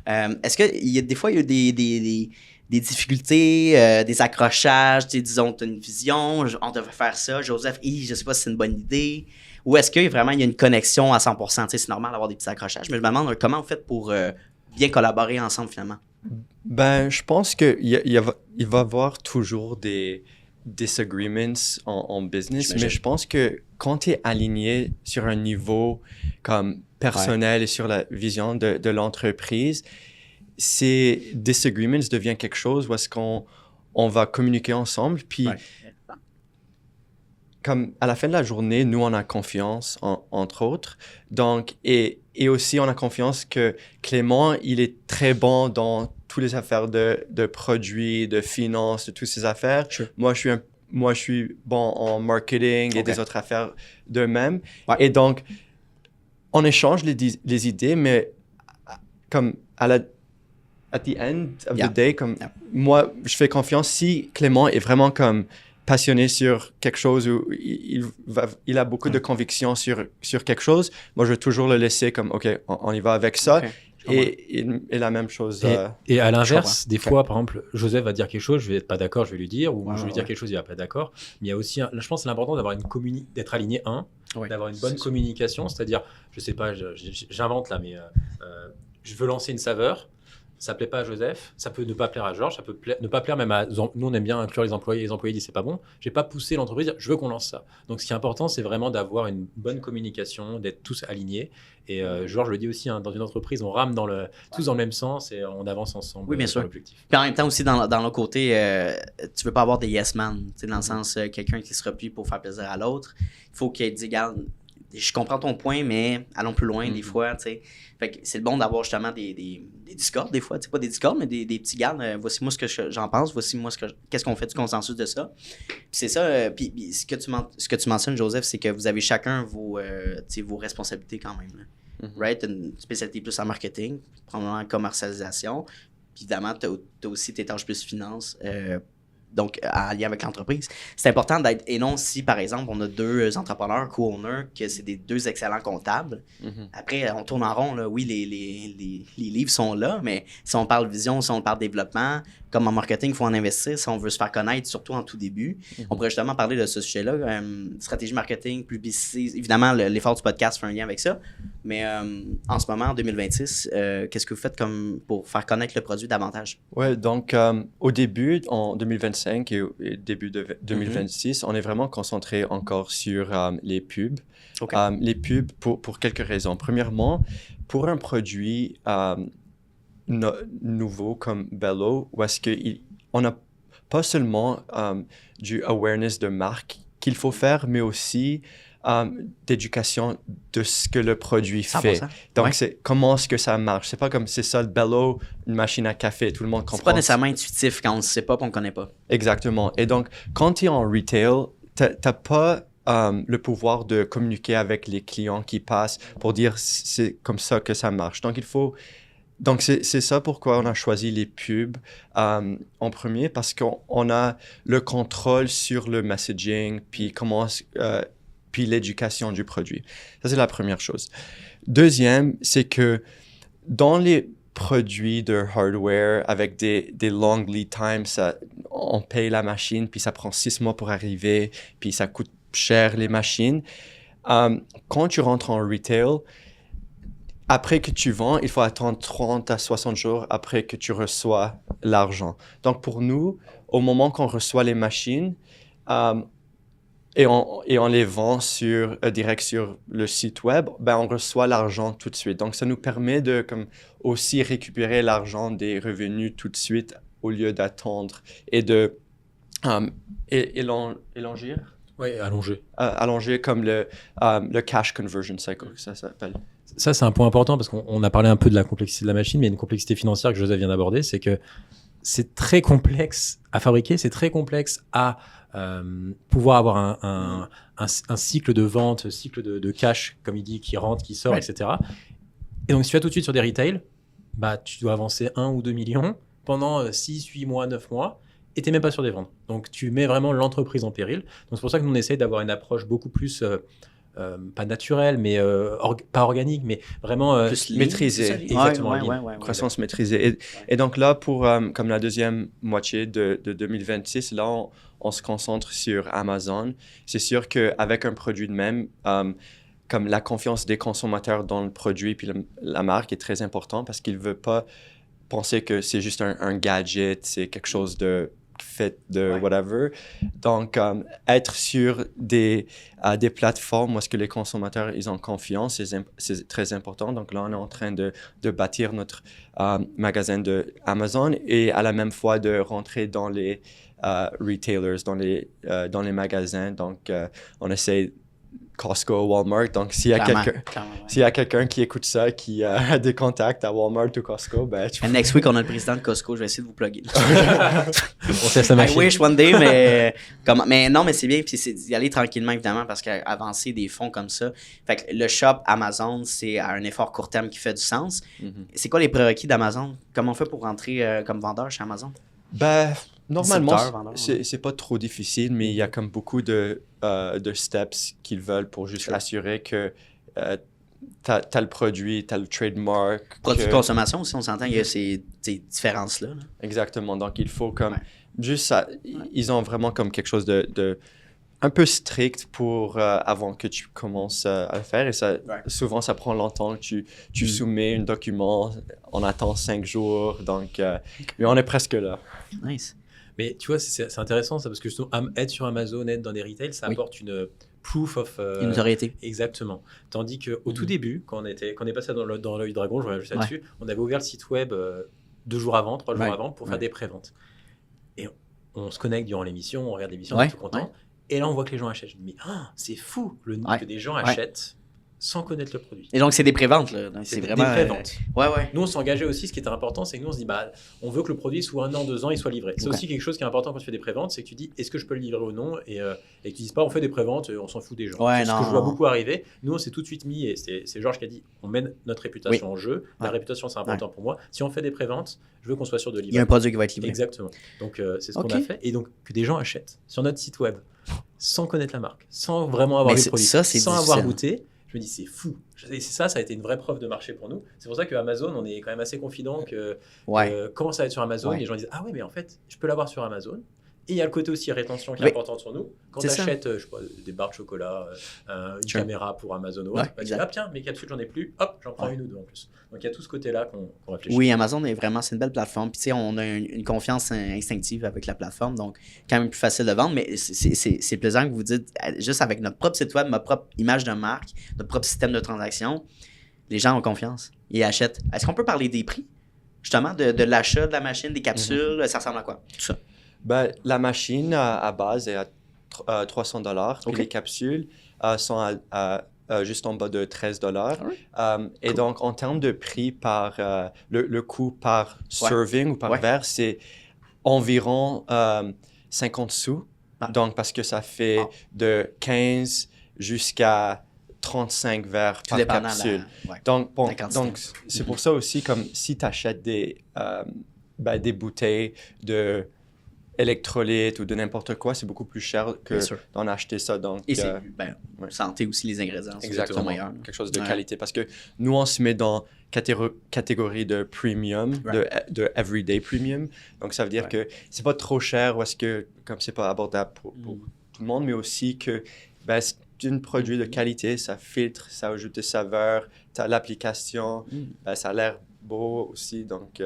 Est-ce qu'il y a des fois, il y a des difficultés, des accrochages, disons, tu as une vision, on devrait faire ça, Joseph, je ne sais pas si c'est une bonne idée, ou est-ce que vraiment il y a une connexion à 100%? C'est normal d'avoir des petits accrochages, mais je me demande comment vous faites pour bien collaborer ensemble finalement. Je pense qu'il va y avoir toujours des disagreements en business, mais je pense que quand tu es aligné sur un niveau comme personnel et sur la vision de l'entreprise, ces disagreements deviennent quelque chose où est-ce qu'on va communiquer ensemble, puis comme à la fin de la journée, nous, on a confiance, entre autres. Donc, et aussi, on a confiance que Clément, il est très bon dans toutes les affaires de produits, de finances, de toutes ces affaires. Sure. Moi, je suis bon en marketing et des autres affaires de même. Ouais. Et donc, on échange les idées, mais comme at the end of the day, comme moi, je fais confiance si Clément est vraiment comme passionné sur quelque chose où il a beaucoup de conviction sur quelque chose, moi, je vais toujours le laisser comme, OK, on y va avec ça. Okay. Et la même chose. Et à l'inverse, des fois, par exemple, Joseph va dire quelque chose, je vais être pas d'accord, je vais lui dire, ou je vais lui dire quelque chose, il va pas d'accord. Mais il y a aussi, je pense, que c'est important d'avoir d'être aligné d'avoir une bonne communication, c'est-à-dire, je sais pas, j'invente là, mais je veux lancer une saveur. ça plaît pas à Joseph, ça peut ne pas plaire à Georges, ça peut ne pas plaire même à... Nous, on aime bien inclure les employés disent c'est pas bon. J'ai pas poussé l'entreprise à dire je veux qu'on lance ça. Donc, ce qui est important, c'est vraiment d'avoir une bonne communication, d'être tous alignés. Et Georges le dit aussi, dans une entreprise, on rame tous dans le même sens et on avance ensemble. Oui, bien sûr. L'objectif. Puis en même temps aussi, dans l'autre côté, tu veux pas avoir des yes man, dans le sens quelqu'un qui se replie pour faire plaisir à l'autre. Il faut qu'il dise, regarde, je comprends ton point, mais allons plus loin des fois, tu sais. Fait que c'est bon d'avoir justement des discords des fois, tu sais, pas des discords, mais des petits gardes. Voici moi ce que j'en pense, voici moi qu'est-ce qu'on fait du consensus de ça. Puis c'est ça, puis ce que tu mentionnes, Joseph, c'est que vous avez chacun vos responsabilités quand même, là. Right? Une spécialité plus en marketing, probablement en commercialisation. Puis évidemment, tu as aussi tes tâches plus finance. Donc, en lien avec l'entreprise. C'est important d'être, et non si, par exemple, on a 2 entrepreneurs, co-owners, que c'est des 2 excellents comptables. Après, on tourne en rond, là. Oui, les livres sont là, mais si on parle vision, si on parle développement, comme en marketing, il faut en investir si on veut se faire connaître, surtout en tout début. On pourrait justement parler de ce sujet-là. Stratégie marketing, publicité. Évidemment, l'effort du podcast fait un lien avec ça. Mais en ce moment, en 2026, qu'est-ce que vous faites pour faire connaître le produit davantage? Oui, donc au début, en 2025 et début de 2026, on est vraiment concentré encore sur les pubs. Okay. Les pubs pour quelques raisons. Premièrement, pour un produit nouveau comme Bello, où est-ce qu'on n'a pas seulement du awareness de marque qu'il faut faire, mais aussi d'éducation de ce que le produit 100%. fait. Donc, c'est comment est-ce que ça marche. C'est pas comme c'est ça le Bello, une machine à café, tout le monde comprend. C'est pas nécessairement intuitif quand on ne sait pas et qu'on ne connaît pas. Exactement. Et donc, quand tu es en retail, t'as pas le pouvoir de communiquer avec les clients qui passent pour dire c'est comme ça que ça marche. Donc, c'est ça pourquoi on a choisi les pubs en premier, parce qu'on a le contrôle sur le messaging, puis l'éducation du produit. Ça, c'est la première chose. Deuxième, c'est que dans les produits de hardware avec des long lead times, on paye la machine, puis ça prend 6 mois pour arriver, puis ça coûte cher les machines. Quand tu rentres en retail, après que tu vends, il faut attendre 30 à 60 jours après que tu reçois l'argent. Donc, pour nous, au moment qu'on reçoit les machines, et on les vend direct sur le site web, on reçoit l'argent tout de suite. Donc, ça nous permet de aussi récupérer l'argent des revenus tout de suite au lieu d'attendre et de élargir. Oui, allonger. Allonger comme le cash conversion cycle, ça s'appelle. Ça, c'est un point important parce qu'on a parlé un peu de la complexité de la machine, mais il y a une complexité financière que Joseph vient d'aborder, c'est que c'est très complexe à fabriquer, c'est très complexe à pouvoir avoir un cycle de vente, cycle de cash, comme il dit, qui rentre, qui sort, etc. Et donc, si tu vas tout de suite sur des retails, tu dois avancer 1 ou 2 millions pendant 6, 8 mois, 9 mois, et tu n'es même pas sûr des ventes. Donc, tu mets vraiment l'entreprise en péril. Donc, c'est pour ça que nous, on essaye d'avoir une approche beaucoup plus, pas naturelle, mais pas organique, mais vraiment plus maîtrisée. Exactement. Croissance maîtrisée. Et donc là, pour comme la deuxième moitié de 2026, là, on se concentre sur Amazon. C'est sûr qu'avec un produit de même, comme la confiance des consommateurs dans le produit puis la marque est très importante parce qu'ils ne veulent pas penser que c'est juste un gadget, c'est quelque chose de fait de whatever. Donc, être sur des plateformes où est-ce que les consommateurs, ils ont confiance, c'est très important. Donc là, on est en train de bâtir notre magasin de Amazon et à la même fois de rentrer dans les retailers, dans les magasins. Donc, on essaie Costco, Walmart. Donc, s'il y a quelqu'un qui écoute ça, qui a des contacts à Walmart ou Costco, Next week, on a le président de Costco. Je vais essayer de vous plugger. On teste la machine. I wish one day, mais non, mais c'est bien. Puis c'est d'y aller tranquillement, évidemment, parce qu'avancer des fonds comme ça. Fait que le shop Amazon, c'est un effort court terme qui fait du sens. C'est quoi les prérequis d'Amazon? Comment on fait pour rentrer comme vendeur chez Amazon? Normalement, c'est pas trop difficile, mais il y a comme beaucoup de steps qu'ils veulent pour juste assurer que t'as le produit, t'as le trademark. Produit de consommation aussi, on s'entend, il y a ces différences-là. Là. Exactement. Donc, il faut comme juste ça. Ils ont vraiment comme quelque chose de un peu strict pour avant que tu commences à le faire. Et ça, souvent, ça prend longtemps. Tu soumets un document, on attend 5 jours. Donc, mais on est presque là. Nice. Mais tu vois, c'est intéressant ça, parce que justement, être sur Amazon, être dans des retails, ça apporte une proof of... une notoriété. Exactement. Tandis qu'au tout début, quand on est passé dans l'œil dragon, je reviens juste là-dessus, on avait ouvert le site web 2 jours avant, 3 jours avant pour faire des préventes. Et on se connecte durant l'émission, on regarde l'émission, on est tout content. Et là, on voit que les gens achètent. Je me dis, c'est fou que des gens achètent sans connaître le produit. Et donc, c'est des préventes, là. Donc, c'est vraiment... des préventes. Ouais. Nous, on s'engageait aussi. Ce qui était important, c'est que nous, on se dit, on veut que le produit, sous 1 an, 2 ans, il soit livré. C'est aussi quelque chose qui est important quand tu fais des préventes, c'est que tu dis, est-ce que je peux le livrer ou non, et que tu dises pas, on fait des préventes, on s'en fout des gens. C'est ce que je vois beaucoup arriver. Nous, on s'est tout de suite mis, et c'est Georges qui a dit, on met notre réputation en jeu. La réputation, c'est important pour moi. Si on fait des préventes, je veux qu'on soit sûr de livrer. Il y a un produit qui va être livré. Exactement. Donc, c'est ce qu'on a fait. Et donc, que des gens achètent sur notre site web sans connaître la marque, sans vraiment avoir vu le produit, sans avoir goûté. Je me dis, c'est fou. Et ça a été une vraie preuve de marché pour nous. C'est pour ça qu'Amazon, on est quand même assez confident que comment ça va être sur Amazon. Les gens disent, ah oui, mais en fait, je peux l'avoir sur Amazon. Et il y a le côté aussi rétention qui est important sur nous. Quand tu achètes des barres de chocolat, une caméra pour Amazon ou autre, tu dis, ah tiens, mes capsules, j'en ai plus, hop, j'en prends une ou deux en plus. Donc il y a tout ce côté-là qu'on réfléchit. Oui, Amazon c'est une belle plateforme. Puis tu sais, on a une confiance instinctive avec la plateforme, donc quand même plus facile de vendre. Mais c'est plaisant que vous dites, juste avec notre propre site web, notre propre image de marque, notre propre système de transaction, les gens ont confiance. Ils achètent. Est-ce qu'on peut parler des prix, justement, de l'achat de la machine, des capsules? Ça ressemble à quoi? Tout ça. La machine à base est à $300. Puis les capsules sont à juste en bas de $13. Et donc, en termes de prix par le coût par serving ou par verre, c'est environ 50 sous. Donc, parce que ça fait de 15 jusqu'à 35 verres par capsule. Donc, c'est pour ça aussi, comme si tu achètes des bouteilles de électrolytes ou de n'importe quoi, c'est beaucoup plus cher que d'en acheter ça. Donc, et c'est santé aussi, les ingrédients. Exactement, meilleurs, quelque chose de qualité. Parce que nous, on se met dans catégorie de premium, de everyday premium. Donc, ça veut dire que c'est pas trop cher ou est-ce que, comme c'est pas abordable pour tout le monde, mais aussi que c'est un produit de qualité, ça filtre, ça ajoute des saveurs, tu as l'application, ça a l'air beau aussi. Donc,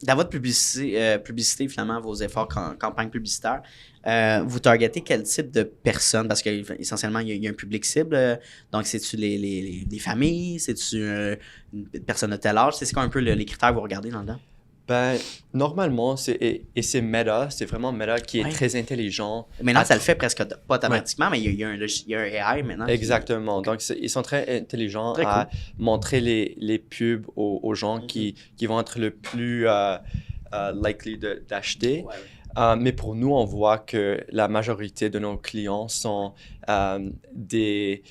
Dans votre publicité, finalement, vos efforts, campagne publicitaire, vous targetez quel type de personnes? Parce qu'essentiellement, il y a un public cible. Donc, c'est-tu les familles? C'est-tu une personne de tel âge? C'est quoi un peu les critères que vous regardez là-dedans? Normalement, c'est Meta, c'est vraiment Meta qui est très intelligent. Maintenant, ça le fait presque pas automatiquement, mais il y a un AI maintenant. Exactement. Donc, ils sont très intelligents à montrer les pubs aux gens qui vont être le plus likely d'acheter. Mais pour nous, on voit que la majorité de nos clients sont des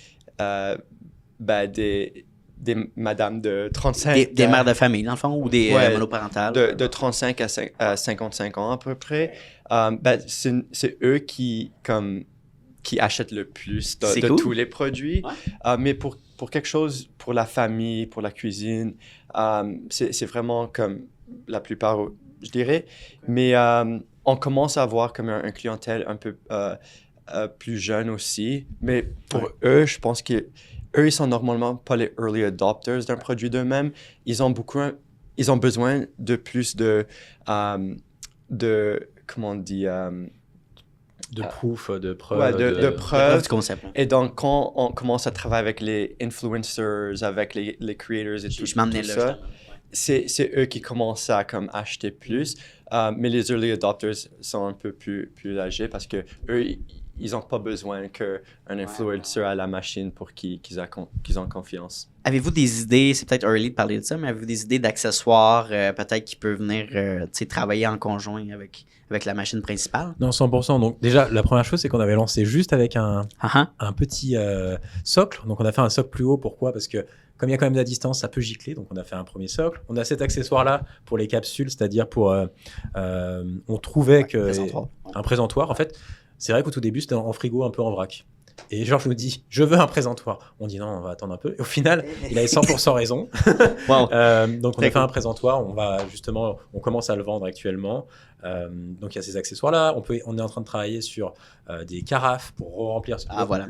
madames de 35 des mères de famille, dans le fond, ou des monoparentales? De 35 à 55 ans à peu près. C'est eux qui achètent le plus de tous les produits. Mais pour quelque chose, pour la famille, pour la cuisine, c'est vraiment comme la plupart, je dirais. Mais on commence à avoir comme un clientèle un peu plus jeune aussi. Mais pour eux, je pense que eux, ils sont normalement pas les early adopters d'un produit d'eux-mêmes. Ils ont besoin de plus de comment on dit, de proof, de preuves. Ouais, de preuves du concept. Et donc, quand on commence à travailler avec les influencers, avec les creators et tout ça, c'est eux qui commencent à comme acheter plus. Mais les early adopters sont un peu plus âgés parce que eux, ils n'ont pas besoin qu'un influencer à la machine pour qu'ils ont confiance. Avez-vous des idées, c'est peut-être early de parler de ça, mais avez-vous des idées d'accessoires peut-être qui peuvent venir travailler en conjoint avec la machine principale? Non, 100%. Donc déjà, la première chose, c'est qu'on avait lancé juste avec un petit socle. Donc on a fait un socle plus haut. Pourquoi? Parce que comme il y a quand même de la distance, ça peut gicler. Donc on a fait un premier socle. On a cet accessoire-là pour les capsules, c'est-à-dire pour... on trouvait que... présentoir. Un présentoir. En fait, c'est vrai qu'au tout début, c'était en frigo, un peu en vrac. Et Georges nous dit, je veux un présentoir. On dit non, on va attendre un peu. Et au final, il avait 100% raison. Wow. Donc, on a fait un présentoir. On commence à le vendre actuellement. Donc, il y a ces accessoires-là. On est en train de travailler sur des carafes pour remplir. Voilà.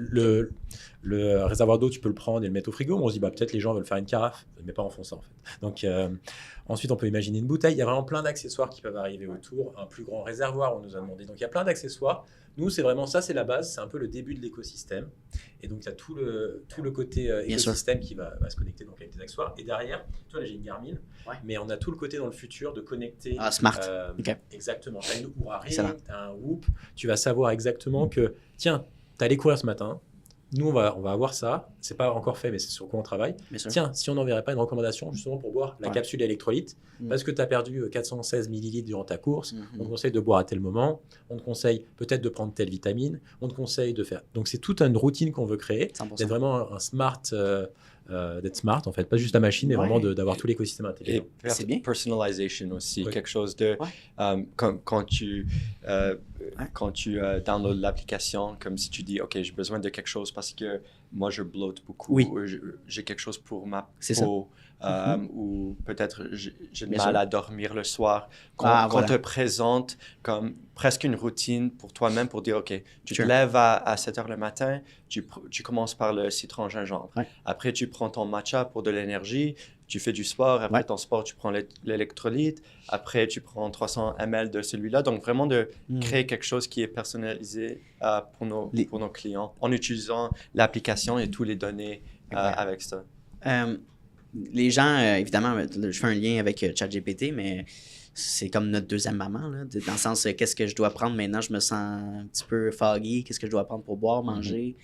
Le réservoir d'eau, tu peux le prendre et le mettre au frigo. On se dit, peut-être les gens veulent faire une carafe, mais pas enfoncer en fait. Donc, ensuite, on peut imaginer une bouteille. Il y a vraiment plein d'accessoires qui peuvent arriver autour. Un plus grand réservoir, on nous a demandé. Donc, il y a plein d'accessoires. Nous, c'est vraiment ça, c'est la base. C'est un peu le début de l'écosystème. Et donc, tu as tout le côté écosystème qui va se connecter donc, avec des accessoires. Et derrière, tu vois, là, j'ai une Garmin, mais on a tout le côté dans le futur de connecter. Smart. Okay. Exactement. Tu as une Oura Ring, tu as un Whoop. Tu vas savoir exactement que, tiens, tu allé courir ce matin. Nous, on va avoir ça. C'est pas encore fait, mais c'est sur quoi on travaille. Tiens, si on n'enverrait pas une recommandation justement pour boire la capsule d'électrolyte, parce que tu as perdu 416 millilitres durant ta course, on te conseille de boire à tel moment, on te conseille peut-être de prendre telle vitamine, on te conseille de faire. Donc, c'est toute une routine qu'on veut créer, 100%. D'être vraiment un smart, d'être smart en fait, pas juste la machine, mais vraiment d'avoir tout l'écosystème intelligent. Et c'est bien. Personalization aussi, quelque chose de quand tu downloads l'application, comme si tu dis ok, j'ai besoin de quelque chose parce que moi je blotte beaucoup, j'ai quelque chose pour ma peau, ou peut-être j'ai mal à dormir le soir. Qu'on te présente comme presque une routine pour toi-même pour dire ok, tu te lèves à 7h le matin, tu commences par le citron gingembre, après tu prends ton matcha pour de l'énergie, tu fais du sport, après ton sport tu prends l'électrolyte, après tu prends 300 ml de celui-là, donc vraiment de créer quelque chose qui est personnalisé pour nos clients en utilisant l'application et toutes les données avec ça. Les gens, évidemment, je fais un lien avec ChatGPT, mais c'est comme notre deuxième maman, là, dans le sens, qu'est-ce que je dois prendre maintenant, je me sens un petit peu foggy, qu'est-ce que je dois prendre pour boire, manger,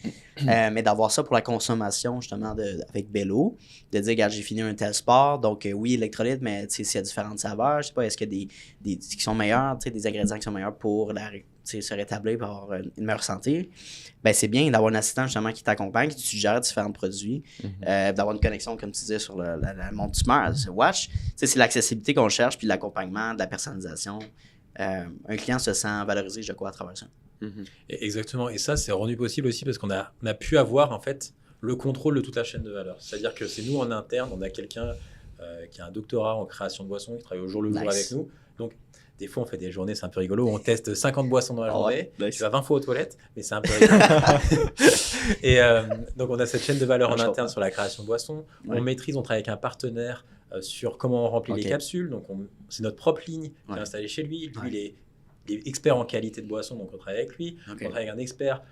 mais d'avoir ça pour la consommation, justement, avec Bello, de dire, regarde, j'ai fini un tel sport, donc oui, électrolyte, mais s'il y a différentes saveurs, je sais pas, est-ce qu'il y a des qui sont meilleurs, des ingrédients qui sont meilleurs pour se rétablir, pour avoir une meilleure santé, ben c'est bien d'avoir un assistant justement qui t'accompagne, qui te suggère différents produits, d'avoir une connexion, comme tu disais, sur la montre Smart, Watch. C'est l'accessibilité qu'on cherche, puis l'accompagnement, de la personnalisation. Un client se sent valorisé, je crois, à travers ça. Exactement. Et ça, c'est rendu possible aussi parce qu'on a pu avoir, en fait, le contrôle de toute la chaîne de valeur. C'est-à-dire que c'est nous, en interne, on a quelqu'un qui a un doctorat en création de boissons, qui travaille au jour le jour avec nous. Donc, des fois, on fait des journées, c'est un peu rigolo, où on teste 50 boissons dans la journée, tu vas 20 fois aux toilettes, mais c'est un peu rigolo. Et donc, on a cette chaîne de valeur en interne sur la création de boissons. On maîtrise, on travaille avec un partenaire sur comment on remplit les capsules. Donc, c'est notre propre ligne qui est installée chez lui. Lui, il est expert en qualité de boisson, donc on travaille avec lui. On travaille avec un expert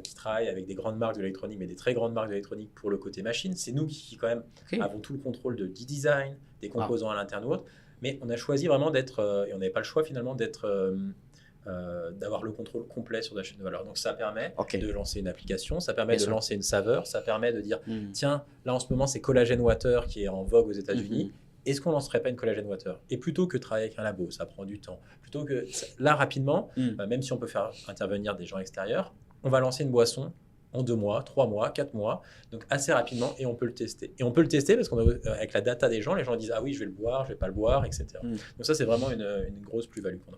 qui travaille avec des grandes marques de l'électronique, mais des très grandes marques de l'électronique pour le côté machine. C'est nous qui quand même avons tout le contrôle du design, des composants à l'interne ou autre. Mais on a choisi vraiment d'être, et on n'avait pas le choix finalement, d'avoir le contrôle complet sur la chaîne de valeur. Donc ça permet de lancer une application, ça permet de lancer une saveur, ça permet de dire, tiens, là en ce moment c'est Collagen Water qui est en vogue aux États-Unis. Est-ce qu'on ne lancerait pas une Collagen Water? Et plutôt que de travailler avec un labo, ça prend du temps. Plutôt que là rapidement, même si on peut faire intervenir des gens extérieurs, on va lancer une boisson en 2 mois, 3 mois, 4 mois, donc assez rapidement, et on peut le tester. Et on peut le tester parce qu'avec la data des gens, les gens disent « Ah oui, je vais le boire, je ne vais pas le boire, etc. » Donc ça, c'est vraiment une grosse plus-value qu'on a.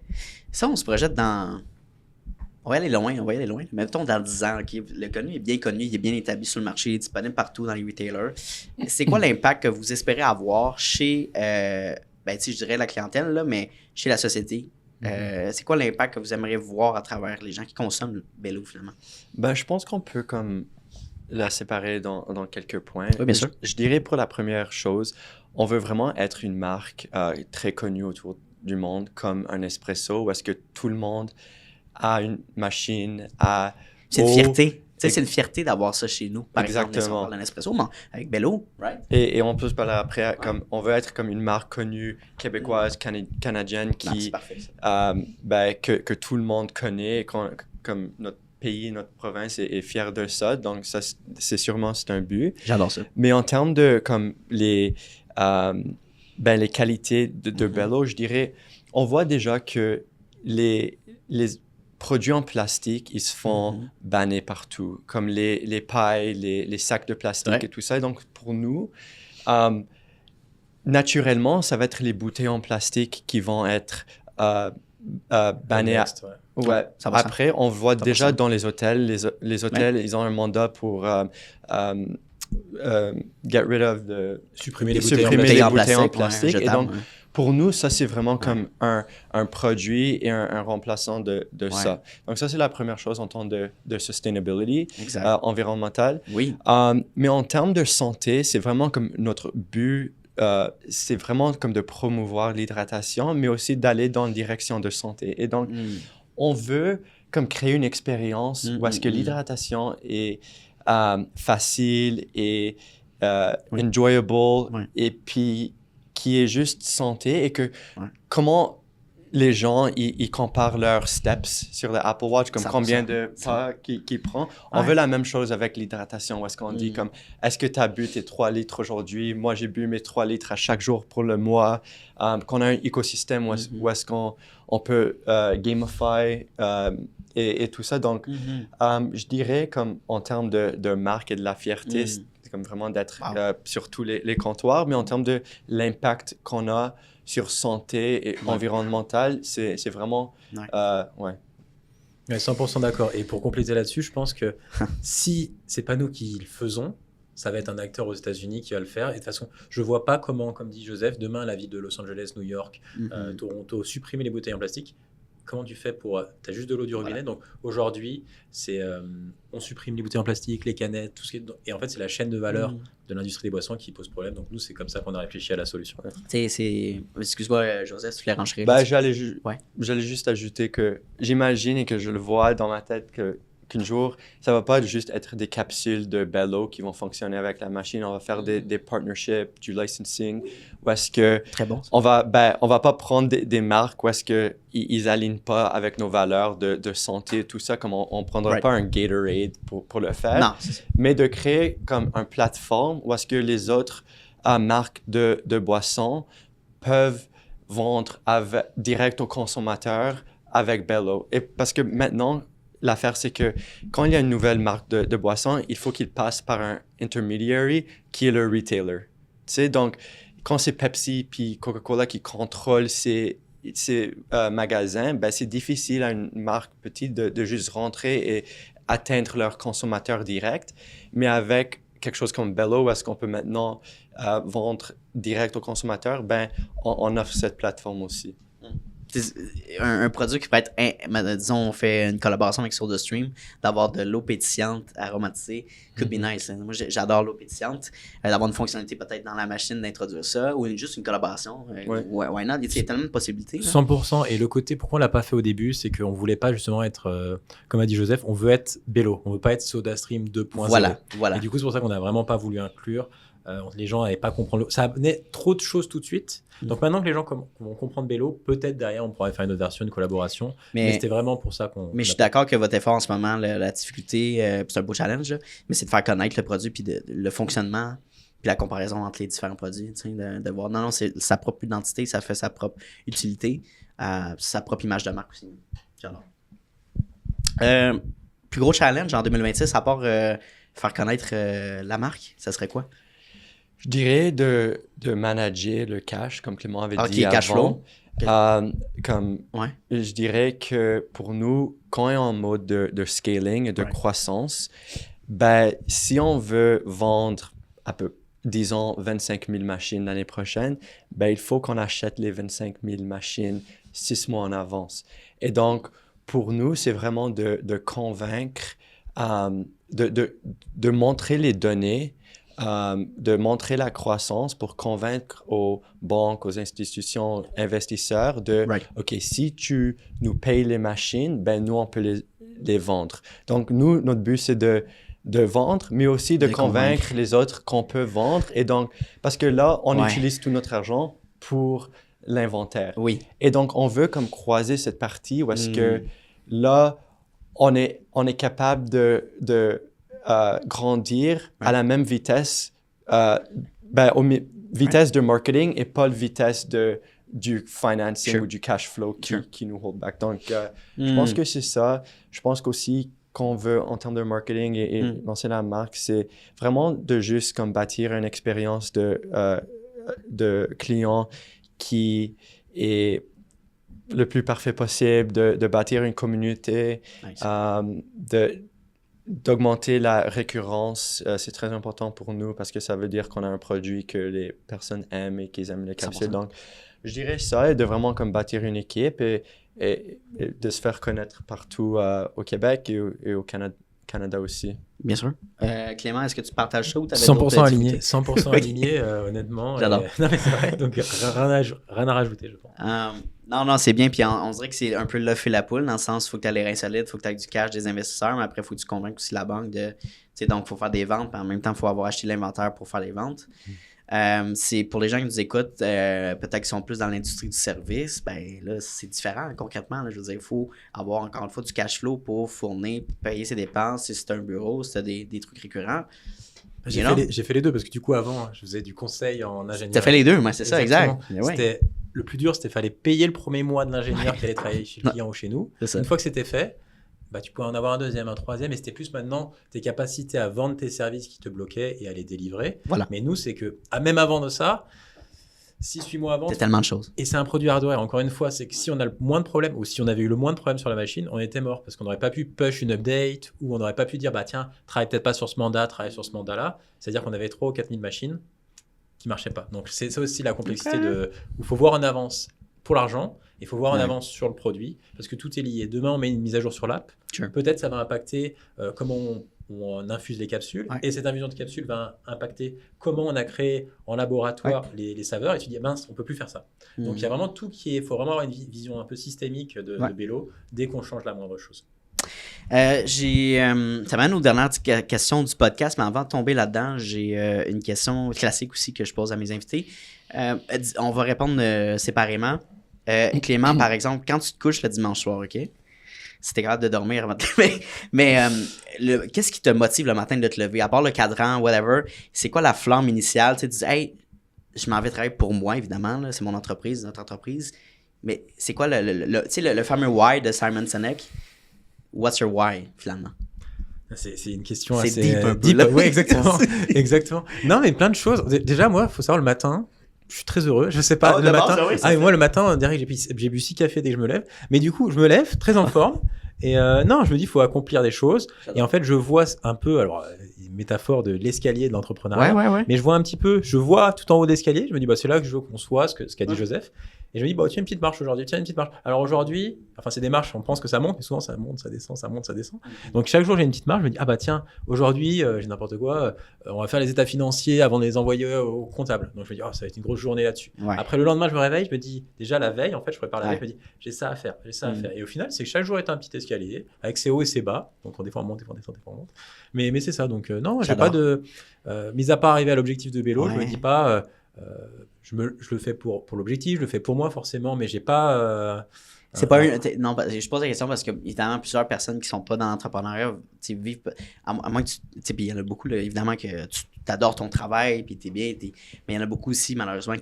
Ça, on se projette dans... On va y aller loin. Mettons dans 10 ans, le connu est bien connu, il est bien établi sur le marché, il est disponible partout dans les retailers. C'est quoi l'impact que vous espérez avoir chez, je dirais la clientèle, là, mais chez la société? C'est quoi l'impact que vous aimeriez voir à travers les gens qui consomment le Bello, finalement? Je pense qu'on peut comme la séparer dans quelques points. Oui, bien sûr. Je dirais pour la première chose, on veut vraiment être une marque très connue autour du monde, comme un Nespresso, où est-ce que tout le monde a une machine, c'est une fierté. C'est une fierté d'avoir ça chez nous. Par Exactement. exemple, un espresso, mais avec Bello, right? Et on peut se parler après, comme on veut être comme une marque connue, québécoise, canadienne, qui, que tout le monde connaît, comme notre pays, notre province est fier de ça. Donc, ça, c'est un but. J'adore ça. Mais en termes de comme les qualités de Bello, je dirais, on voit déjà que les produits en plastique, ils se font banner partout, comme les pailles, les sacs de plastique et tout ça. Donc, pour nous, naturellement, ça va être les bouteilles en plastique qui vont être banné. Ouais. Après, on voit déjà dans les hôtels, les hôtels, ils ont un mandat pour get rid of supprimer les bouteilles en plastique. Et donc, pour nous, ça, c'est vraiment comme un produit et un remplaçant de ça. Donc, ça, c'est la première chose en termes de sustainability environnementale. Oui. Mais en termes de santé, c'est vraiment comme notre but. C'est vraiment comme de promouvoir l'hydratation, mais aussi d'aller dans une direction de santé. Et donc, on veut comme créer une expérience où est-ce que l'hydratation est facile et enjoyable et puis qui est juste santé et que comment les gens, ils comparent leurs steps sur l'Apple Watch, comme combien de pas qu'ils prennent. On veut la même chose avec l'hydratation, où est-ce qu'on dit comme, est-ce que tu as bu tes 3 litres aujourd'hui? Moi, j'ai bu mes 3 litres à chaque jour pour le mois. Qu'on a un écosystème où est-ce qu'on peut gamify et tout ça. Donc, je dirais comme en termes de marque et de la fierté, c'est comme vraiment d'être sur tous les comptoirs, mais en termes de l'impact qu'on a sur santé et environnementale, c'est vraiment... Ouais, 100% d'accord. Et pour compléter là-dessus, je pense que si c'est pas nous qui le faisons, ça va être un acteur aux États-Unis qui va le faire. Et de toute façon, je vois pas comment, comme dit Joseph, demain, la ville de Los Angeles, New York, Toronto, supprimer les bouteilles en plastique. Comment tu fais pour... Tu as juste de l'eau du robinet. Donc aujourd'hui, c'est on supprime les bouteilles en plastique, les canettes, tout ce qui est... Et en fait, c'est la chaîne de valeur de l'industrie des boissons qui pose problème. Donc nous, c'est comme ça qu'on a réfléchi à la solution. Excuse-moi, Joseph, tu voulais renchérir. J'allais juste ajouter que j'imagine et que je le vois dans ma tête qu'un jour, ça va pas juste être des capsules de Bello qui vont fonctionner avec la machine. On va faire des partnerships, du licensing, où est-ce que très bon, on va pas prendre des marques où est-ce que ils alignent pas avec nos valeurs de santé et tout ça, comme on prendra pas un Gatorade pour le faire. Non, mais de créer comme une plateforme où est-ce que les autres marques de boissons peuvent vendre direct aux consommateurs avec Bello. Et parce que maintenant, l'affaire, c'est que quand il y a une nouvelle marque de boisson, il faut qu'il passe par un intermediary qui est le retailer. Tu sais, donc, quand c'est Pepsi puis Coca-Cola qui contrôlent ces magasins, ben, c'est difficile à une marque petite de juste rentrer et atteindre leurs consommateurs directs. Mais avec quelque chose comme Bello, où est-ce qu'on peut maintenant vendre direct aux consommateurs, ben, on offre cette plateforme aussi. Un produit qui peut être, disons, on fait une collaboration avec SodaStream, d'avoir de l'eau pétillante aromatisée, could be nice. Hein. Moi, j'adore l'eau pétillante. D'avoir une fonctionnalité peut-être dans la machine d'introduire ça, ou juste une collaboration. Why not? Il y a tellement de possibilités. 100%. Et le côté, pourquoi on l'a pas fait au début, c'est qu'on voulait pas justement être, comme a dit Joseph, on veut être Bello. On veut pas être SodaStream 2.0. Voilà. Et du coup, c'est pour ça qu'on a vraiment pas voulu inclure. Les gens n'avaient pas compris. Ça amenait trop de choses tout de suite. Donc maintenant que les gens vont comprendre Bello, peut-être derrière on pourrait faire une autre version, une collaboration. Mais c'était vraiment pour ça qu'on... Mais je suis d'accord que votre effort en ce moment, la difficulté, c'est un beau challenge, là, mais c'est de faire connaître le produit, puis le fonctionnement, puis la comparaison entre les différents produits. De voir, non, c'est sa propre identité, ça fait sa propre utilité, sa propre image de marque aussi. J'adore. Plus gros challenge en 2026, à part faire connaître la marque, ça serait quoi? Je dirais de manager le cash, comme Clément avait dit cash avant. Flow. Je dirais que pour nous, quand on est en mode de scaling et de croissance, ben, si on veut vendre disons 25 000 machines l'année prochaine, ben, il faut qu'on achète les 25 000 machines 6 mois en avance. Et donc, pour nous, c'est vraiment de convaincre, de montrer les données, de montrer la croissance pour convaincre aux banques, aux institutions, investisseurs OK, si tu nous payes les machines, ben nous, on peut les vendre. Donc, nous, notre but, c'est de vendre, mais aussi de convaincre les autres qu'on peut vendre. Et donc, parce que là, on utilise tout notre argent pour l'inventaire. Oui. Et donc, on veut comme croiser cette partie où est-ce que là, on est capable de grandir à la même vitesse, vitesse de marketing et pas la vitesse du financing ou du cash flow qui nous hold back. Donc, je pense que c'est ça. Je pense qu'aussi qu'on veut en termes de marketing et lancer la marque, c'est vraiment de juste comme bâtir une expérience de client qui est le plus parfait possible, de bâtir une communauté, Nice. D'augmenter la récurrence. C'est très important pour nous parce que ça veut dire qu'on a un produit que les personnes aiment et qu'ils aiment les capsules. 100%. Donc, je dirais ça, et de vraiment comme bâtir une équipe et de se faire connaître partout au Québec et au Canada aussi. Bien sûr. Clément, est-ce que tu partages ça ou tu avais 100% aligné, 100% Oui. aligné, honnêtement. J'adore. Non, mais c'est vrai, donc rien à rajouter, je pense. Non, c'est bien. Puis on dirait que c'est un peu l'œuf et la poule, dans le sens, il faut que tu aies les reins solides, il faut que tu aies du cash des investisseurs, mais après, il faut que tu convainques aussi la banque de. Donc, il faut faire des ventes, puis en même temps, il faut avoir acheté l'inventaire pour faire les ventes. C'est pour les gens qui nous écoutent, peut-être qu'ils sont plus dans l'industrie du service, ben là, c'est différent concrètement. Là, je veux dire, il faut avoir encore une fois du cash flow pour fournir, pour payer ses dépenses, si c'est un bureau, si tu as des trucs récurrents. J'ai fait les deux parce que du coup, avant, je faisais du conseil en ingénierie. Tu as fait les deux, moi, c'est ça, exact. C'était, le plus dur, c'était qu'il fallait payer le premier mois de l'ingénieur qui allait travailler chez le client ou chez nous. Une fois que c'était fait, bah, tu pouvais en avoir un deuxième, un troisième, et c'était plus maintenant tes capacités à vendre tes services qui te bloquaient et à les délivrer. Voilà. Mais nous, c'est que, même avant de ça, 6-8 mois avant. C'est tellement de choses. Et c'est un produit hardware. Encore une fois, c'est que si on a le moins de problèmes, ou si on avait eu le moins de problèmes sur la machine, on était mort, parce qu'on n'aurait pas pu push une update, ou on n'aurait pas pu dire, bah tiens, travaille peut-être pas sur ce mandat, travaille sur ce mandat-là. C'est-à-dire qu'on avait 3 ou 4 000 machines qui marchaient pas. Donc c'est ça aussi la complexité où il faut voir en avance pour l'argent, il faut voir en avance sur le produit, parce que tout est lié. Demain, on met une mise à jour sur l'app. Sure. Peut-être ça va impacter comment on infuse les capsules, et cette infusion de capsules va impacter comment on a créé en laboratoire les saveurs, et tu dis, mince, on peut plus faire ça. Donc il y a vraiment tout qui est, il faut vraiment avoir une vision un peu systémique de Bello dès qu'on change la moindre chose. Ça m'amène aux dernières questions du podcast, mais avant de tomber là-dedans, j'ai une question classique aussi que je pose à mes invités. On va répondre séparément. Clément, par exemple, quand tu te couches le dimanche soir, OK? Si t'es capable de dormir avant de te lever. Mais qu'est-ce qui te motive le matin de te lever? À part le cadran, whatever, c'est quoi la flamme initiale? Tu dis, hey, je m'en vais travailler pour moi, évidemment. Là, c'est mon entreprise, notre entreprise. Mais c'est quoi le fameux why de Simon Sinek? What's your why, finalement? C'est une question c'est assez deep, un peu, deep. Oui, exactement. Exactement. Non, mais plein de choses. Déjà, moi, il faut savoir, le matin, je suis très heureux. Je sais pas, le matin. Moi, le matin, direct, j'ai bu 6 cafés dès que je me lève. Mais du coup, je me lève très en forme. Et non, je me dis, il faut accomplir des choses. Et en fait, je vois un peu, alors, une métaphore de l'escalier de l'entrepreneuriat. Mais je vois un petit peu, je vois tout en haut d'escalier. Je me dis, bah, c'est là que je veux qu'on soit, ce qu'a dit Joseph. Et je me dis, bah, tiens, une petite marche aujourd'hui, tiens, une petite marche. Alors aujourd'hui, enfin, c'est des marches, on pense que ça monte, mais souvent ça monte, ça descend, ça monte, ça descend. Donc chaque jour, j'ai une petite marche, je me dis, ah bah tiens, aujourd'hui, j'ai n'importe quoi, on va faire les états financiers avant de les envoyer au comptable. Donc je me dis, oh, ça va être une grosse journée là-dessus. Après, le lendemain, je me réveille, je me dis, déjà la veille, en fait, je prépare la veille, je me dis, j'ai ça à faire, j'ai ça à faire. Et au final, c'est que chaque jour est un petit escalier, avec ses hauts et ses bas. Donc des fois, on monte, des fois, on descend, des fois, on monte. Mais c'est ça, donc non, j'ai pas de. Mis à part arriver à l'objectif de Bello, je me dis pas. Je le fais pour l'objectif, je le fais pour moi forcément, mais j'ai pas. C'est pas non, je pose la question parce qu'il y a évidemment plusieurs personnes qui sont pas dans l'entrepreneuriat, vivent à moins que tu puis il y en a beaucoup là, évidemment que tu adores ton travail puis t'es bien, mais il y en a beaucoup aussi malheureusement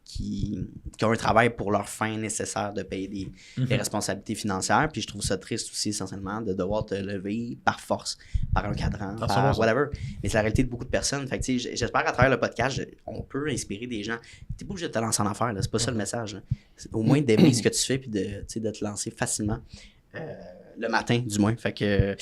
qui ont un travail pour leur fin nécessaire de payer des responsabilités financières, puis je trouve ça triste aussi essentiellement de devoir te lever par force, par un cadran, par whatever. Mais c'est la réalité de beaucoup de personnes. Fait que j'espère qu'à travers le podcast, on peut inspirer des gens. T'es pas obligé de te lancer en affaires, là, c'est pas ça le message. Hein. Au moins d'aimer ce que tu fais puis de te lancer facilement le matin du moins. Fait que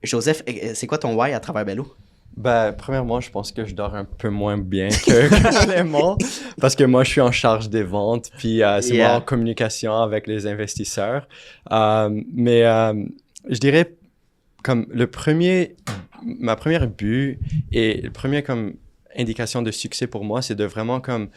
Joseph, c'est quoi ton why à travers Bello? Ben, premièrement, je pense que je dors un peu moins bien que Clément parce que moi, je suis en charge des ventes, puis c'est moi en communication avec les investisseurs. Mais je dirais comme ma première but et le premier comme indication de succès pour moi, c'est de vraiment comme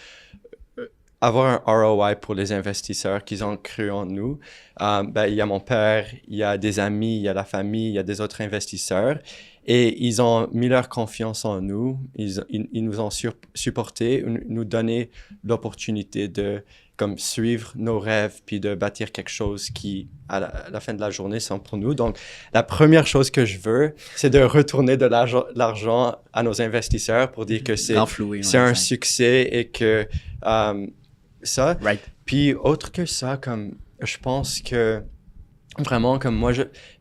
avoir un ROI pour les investisseurs qui ont cru en nous. Ben, il y a mon père, il y a des amis, il y a la famille, il y a des autres investisseurs. Et ils ont mis leur confiance en nous. Ils nous ont supportés, nous donné l'opportunité de comme, suivre nos rêves puis de bâtir quelque chose qui, à la fin de la journée, sont pour nous. Donc, la première chose que je veux, c'est de retourner de l'argent à nos investisseurs pour dire que c'est un succès et que ça. Right. Puis, autre que ça, comme je pense que vraiment, comme moi,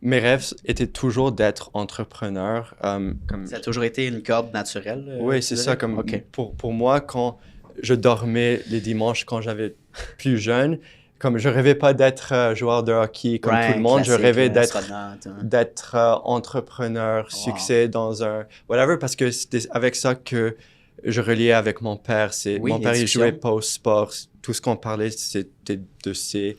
mes rêves étaient toujours d'être entrepreneur. Ça a toujours été une corde naturelle? Oui, c'est ça. Comme pour moi, quand je dormais les dimanches quand j'avais plus jeune, comme je rêvais pas d'être joueur de hockey comme tout le monde, je rêvais d'être entrepreneur, succès dans un whatever, parce que c'était avec ça que je reliais avec mon père. Mon père, il jouait pas au sport. Tout ce qu'on parlait, c'était de ces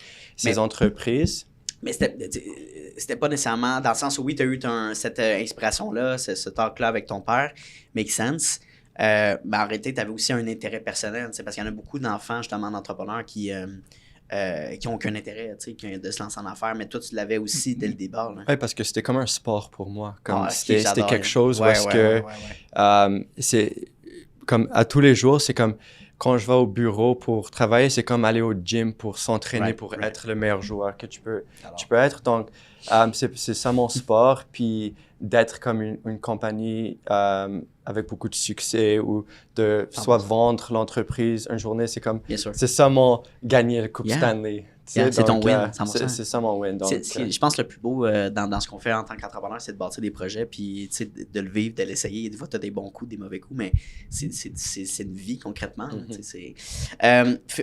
entreprises. Mais c'était pas nécessairement dans le sens où oui, tu as eu cette inspiration-là, ce talk-là avec ton père, make sense. Mais en réalité, tu avais aussi un intérêt personnel, parce qu'il y en a beaucoup d'enfants, justement, d'entrepreneurs qui n'ont aucun intérêt de se lancer en affaires, mais toi, tu l'avais aussi dès le départ. Oui, parce que c'était comme un sport pour moi. C'était quelque chose parce que c'est comme à tous les jours, c'est comme quand je vais au bureau pour travailler, c'est comme aller au gym pour s'entraîner, pour être le meilleur joueur que tu peux être. Donc, c'est ça mon sport. Puis d'être comme une compagnie avec beaucoup de succès ou de soit vendre l'entreprise une journée, c'est comme, c'est ça mon gagner le Coupe Stanley. C'est ton win, 100%. C'est ça mon win. Donc, je pense que le plus beau dans ce qu'on fait en tant qu'entrepreneur, c'est de bâtir des projets, puis de le vivre, de l'essayer. Des fois, tu as des bons coups, des mauvais coups, mais c'est une vie concrètement.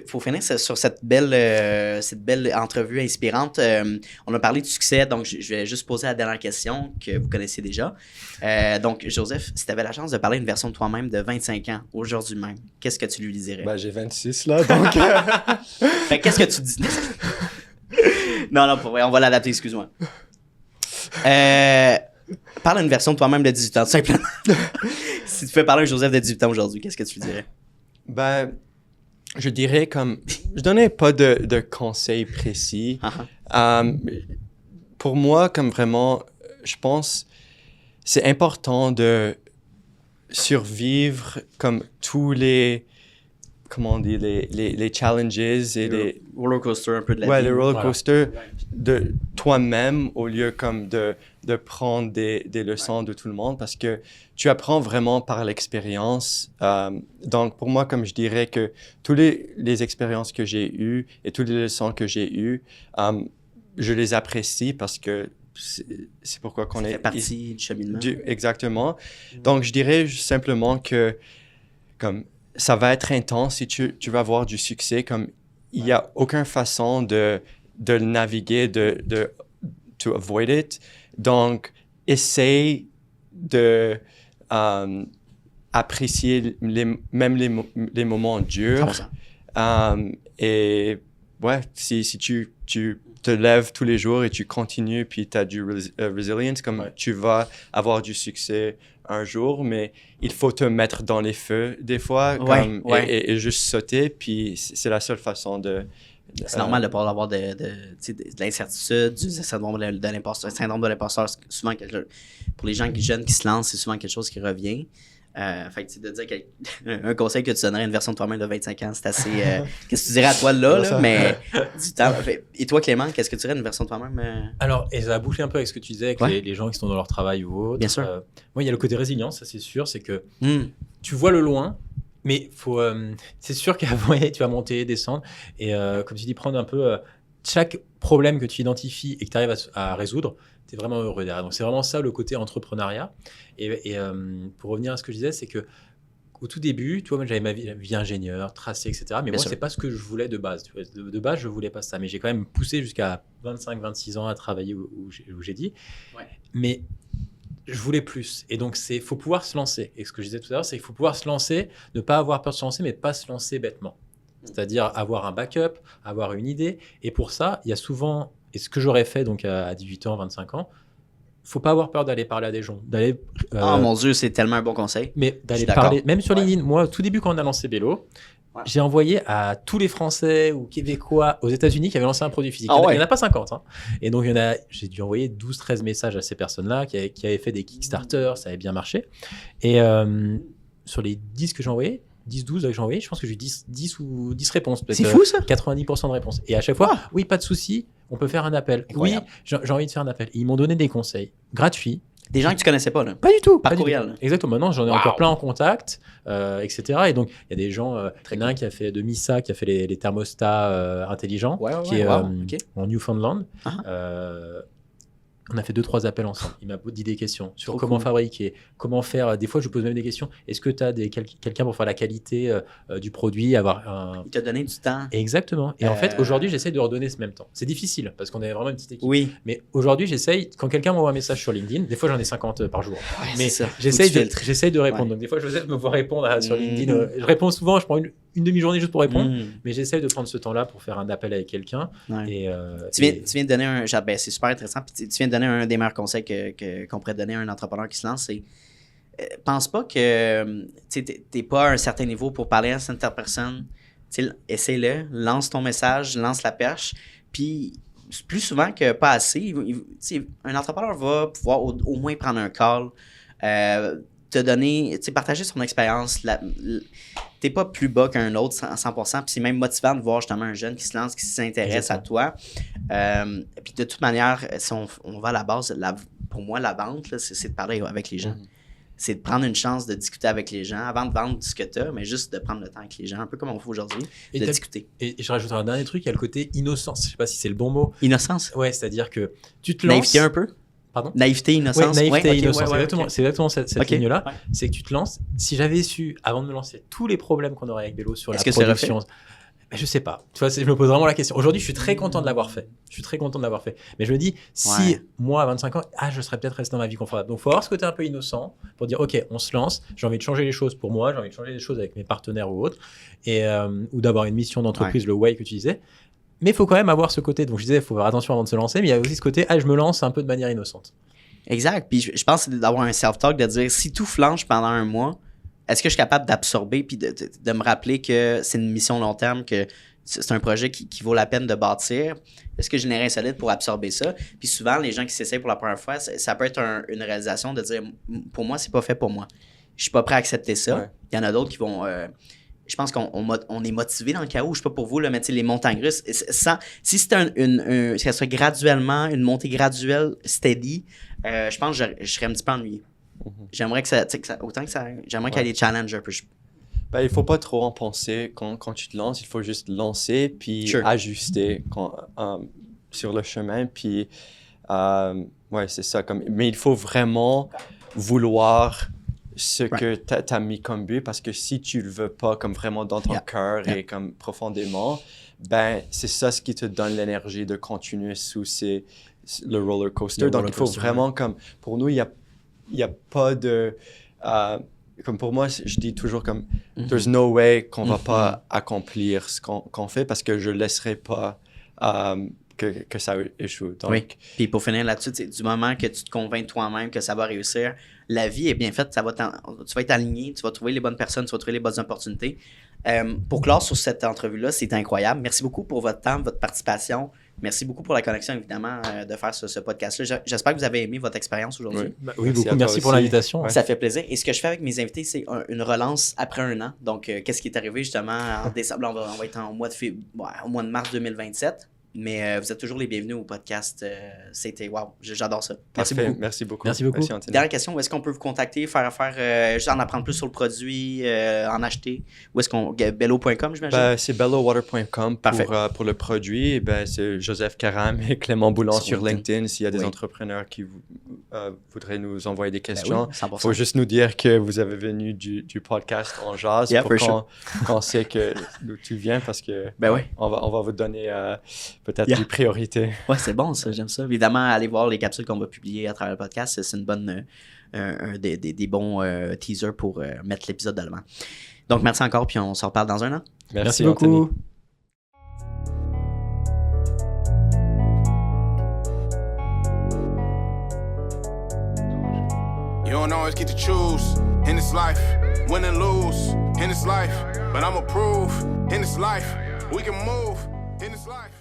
Faut finir sur cette belle entrevue inspirante. On a parlé du succès, donc je vais juste poser la dernière question que vous connaissez déjà. Donc, Joseph, si tu avais la chance de parler d'une version de toi-même de 25 ans, aujourd'hui même, qu'est-ce que tu lui dirais? J'ai 26 là, donc... qu'est-ce que tu dis? Non, pour vrai, on va l'adapter, excuse-moi. Parle d'une version de toi-même de 18 ans, tout simplement. Si tu fais parler à Joseph de 18 ans aujourd'hui, qu'est-ce que tu lui dirais? Je dirais comme... Je donnais pas de conseils précis. Pour moi, comme vraiment, je pense, c'est important de survivre comme tous les... Comment on dit, les challenges et les roller coaster un peu de la vie. Les roller coaster de toi-même au lieu comme de prendre des leçons de tout le monde, parce que tu apprends vraiment par l'expérience. Donc pour moi, comme je dirais que toutes les expériences que j'ai eues et toutes les leçons que j'ai eues, je les apprécie parce que c'est pourquoi qu'on est... Ça fait partie du cheminement. Exactement. Donc je dirais simplement que comme ça va être intense si tu vas avoir du succès. Comme il n'y a aucune façon de le naviguer, to avoid it. Donc, essaye de apprécier même les moments durs. Et ouais, si tu te lèves tous les jours et tu continues, puis tu as du resilience, comme tu vas avoir du succès un jour, mais il faut te mettre dans les feux des fois et juste sauter, puis c'est la seule façon de... C'est normal de ne pas avoir de l'incertitude, du syndrome de l'imposteur. Syndrome de l'imposteur, souvent, pour les gens jeunes qui se lancent, c'est souvent quelque chose qui revient. Fait que de dire un conseil que tu donnerais à une version de toi-même de 25 ans, c'est assez... qu'est-ce que tu dirais à toi là mais du temps. Et toi, Clément, qu'est-ce que tu dirais d'une version de toi-même? Alors, et ça a bouclé un peu avec ce que tu disais, avec les gens qui sont dans leur travail ou autre. Bien sûr. Moi, il y a le côté résilience, ça c'est sûr, c'est que tu vois le loin, mais c'est sûr qu'avant, tu vas monter, descendre, et comme tu dis, prendre un peu chaque problème que tu identifies et que tu arrives à résoudre, tu es vraiment heureux derrière. Donc, c'est vraiment ça le côté entrepreneuriat. Et pour revenir à ce que je disais, c'est que au tout début, tu vois, moi, j'avais ma vie ingénieur, tracé, etc. Mais moi, c'est pas ce que je voulais de base. Tu vois. De base, je voulais pas ça. Mais j'ai quand même poussé jusqu'à 25-26 ans à travailler où j'ai dit. Mais je voulais plus. Et donc, il faut pouvoir se lancer. Et ce que je disais tout à l'heure, c'est qu'il faut pouvoir se lancer, ne pas avoir peur de se lancer, mais pas se lancer bêtement. C'est-à-dire avoir un backup, avoir une idée. Et pour ça, il y a souvent, et ce que j'aurais fait donc à 18 ans, 25 ans, faut pas avoir peur d'aller parler à des gens. Oh mon Dieu, c'est tellement un bon conseil. Mais d'aller parler, même sur LinkedIn. Moi, au tout début, quand on a lancé Bello, j'ai envoyé à tous les Français ou Québécois aux États-Unis qui avaient lancé un produit physique. Il n'y en a pas 50. Hein. Et donc, j'ai dû envoyer 12-13 messages à ces personnes-là qui avaient fait des Kickstarter, ça avait bien marché. Et sur les 10 que j'ai envoyés, 10-12 que j'ai envoyés, je pense que j'ai eu 10 ou 10 réponses. C'est fou ça? 90% de réponses. Et à chaque fois, oui, pas de souci, on peut faire un appel. Incroyable. Oui, j'ai envie de faire un appel. Et ils m'ont donné des conseils gratuits. Des gens que tu connaissais pas, là? Pas du tout. Par courriel. Exactement. Maintenant, j'en ai encore plein en contact, etc. Et donc, il y a des gens, il y en a un qui a fait de Misa, qui a fait les thermostats intelligents, qui est en Newfoundland. On a fait 2-3 appels ensemble. Il m'a dit des questions sur Trop comment cool. fabriquer, comment faire. Des fois, je pose même des questions. Est-ce que tu as quelqu'un pour faire la qualité du produit, avoir un... Il t'a donné du temps. Exactement. Et en fait, aujourd'hui, j'essaie de redonner ce même temps. C'est difficile parce qu'on est vraiment une petite équipe. Oui. Mais aujourd'hui, j'essaye, quand quelqu'un m'envoie un message sur LinkedIn, des fois, j'en ai 50 par jour. Ouais, Mais c'est ça. j'essaye Faut que tu j'essaye de répondre. Ouais. Donc, des fois, Joseph me voit répondre sur LinkedIn. Mhm. Je réponds souvent, je prends une demi-journée juste pour répondre. Mm. Mais j'essaye de prendre ce temps-là pour faire un appel avec quelqu'un. Ouais. Et, Tu viens de donner c'est super intéressant. Puis tu viens de donner un des meilleurs conseils qu'on pourrait donner à un entrepreneur qui se lance. C'est pense pas que tu n'es pas à un certain niveau pour parler à certaines personnes. Essaie-le, lance ton message, lance la perche. Puis plus souvent que pas assez, un entrepreneur va pouvoir au moins prendre un call, te donner, partager son expérience. T'es pas plus bas qu'un autre à 100%, puis c'est même motivant de voir justement un jeune qui se lance, qui s'intéresse à toi. Puis de toute manière, si on va à la base, pour moi, la vente, là, c'est de parler avec les gens. C'est de prendre une chance de discuter avec les gens avant de vendre ce que tu as, mais juste de prendre le temps avec les gens, un peu comme on fait aujourd'hui, de discuter. Et je rajouterai un dernier truc, il y a le côté innocence. Je sais pas si c'est le bon mot. Innocence? Ouais, c'est-à-dire que tu te lances... Naïveté un peu? Pardon? Naïveté, innocence? Ouais, naïveté, okay, innocence. ouais, C'est exactement cette Ok. ligne-là. Ouais. C'est que tu te lances. Si j'avais su, avant de me lancer, tous les problèmes qu'on aurait avec Bello sur la Est-ce que c'est production... Je sais pas. Tu vois, je me pose vraiment la question. Aujourd'hui, je suis très content de l'avoir fait. Mais je me dis, si moi, à 25 ans, je serais peut-être resté dans ma vie confortable. Donc, il faut avoir ce côté un peu innocent pour dire, OK, on se lance. J'ai envie de changer les choses pour moi. J'ai envie de changer les choses avec mes partenaires ou autres. Ou d'avoir une mission d'entreprise, le way que tu disais. Mais il faut quand même avoir ce côté. Donc, je disais, il faut faire attention avant de se lancer. Mais il y a aussi ce côté, je me lance un peu de manière innocente. Exact. Puis je pense que c'est d'avoir un self-talk, de dire, si tout flanche pendant un mois, est-ce que je suis capable d'absorber puis de me rappeler que c'est une mission long terme, que c'est un projet qui vaut la peine de bâtir? Est-ce que j'ai les reins solides pour absorber ça? Puis souvent, les gens qui s'essayent pour la première fois, ça peut être une réalisation de dire, pour moi, c'est pas fait pour moi. Je suis pas prêt à accepter ça. Ouais. Il y en a d'autres qui vont... je pense qu'on est motivé dans le chaos. Je sais pas pour vous, là, mais les montagnes russes, si c'était que ça soit graduellement, une montée graduelle, steady, je pense que je serais un petit peu ennuyé. J'aimerais que j'aimerais qu'il y ait des challenges un peu. Ben, il faut pas trop en penser quand tu te lances. Il faut juste lancer puis ajuster sur le chemin. Puis, ouais, c'est ça. Mais il faut vraiment vouloir ce que tu as mis comme but, parce que si tu le veux pas comme vraiment dans ton cœur et comme profondément, ben c'est ça ce qui te donne l'énergie de continuer sous le roller coaster. Donc il faut vraiment comme, pour nous, il y a pas de comme pour moi, je dis toujours comme there's no way qu'on va pas accomplir ce qu'on fait, parce que je laisserai pas que ça échoue. Donc, oui. Puis pour finir là-dessus, du moment que tu te convaincs toi-même que ça va réussir, la vie est bien faite, tu vas être aligné, tu vas trouver les bonnes personnes, tu vas trouver les bonnes opportunités. Pour clore sur cette entrevue-là, c'est incroyable. Merci beaucoup pour votre temps, votre participation. Merci beaucoup pour la connexion, évidemment, de faire ce podcast-là. J'espère que vous avez aimé votre expérience aujourd'hui. Oui, beaucoup. Merci pour l'invitation. Ouais. Ça fait plaisir. Et ce que je fais avec mes invités, c'est une relance après un an. Donc, qu'est-ce qui est arrivé justement en décembre? Là, on va être au mois de mars 2027. Mais vous êtes toujours les bienvenus au podcast. C'était wow, j'adore ça. Merci beaucoup. Merci beaucoup. Merci beaucoup. Dernière question, où est-ce qu'on peut vous contacter, faire affaire, juste en apprendre plus sur le produit, en acheter? Où est-ce qu'on... Bello.com, j'imagine? C'est bellowater.com pour le produit. Et c'est Joseph Karam et Clément Boulan sur LinkedIn. S'il y a des entrepreneurs qui voudraient nous envoyer des questions, il faut juste nous dire que vous avez venu du podcast En Jase pour qu'on sait d'où tu viens, parce que on va vous donner... peut-être des priorités. Ouais, c'est bon ça, j'aime ça. Évidemment, allez voir les capsules qu'on va publier à travers le podcast. C'est une bonne, des bons teasers pour mettre l'épisode de l'avant. Donc, merci encore, puis on se reparle dans un an. Merci beaucoup. Anthony. You don't always get to choose in this life, win and lose in this life, but I'ma prove in this life we can move in this life.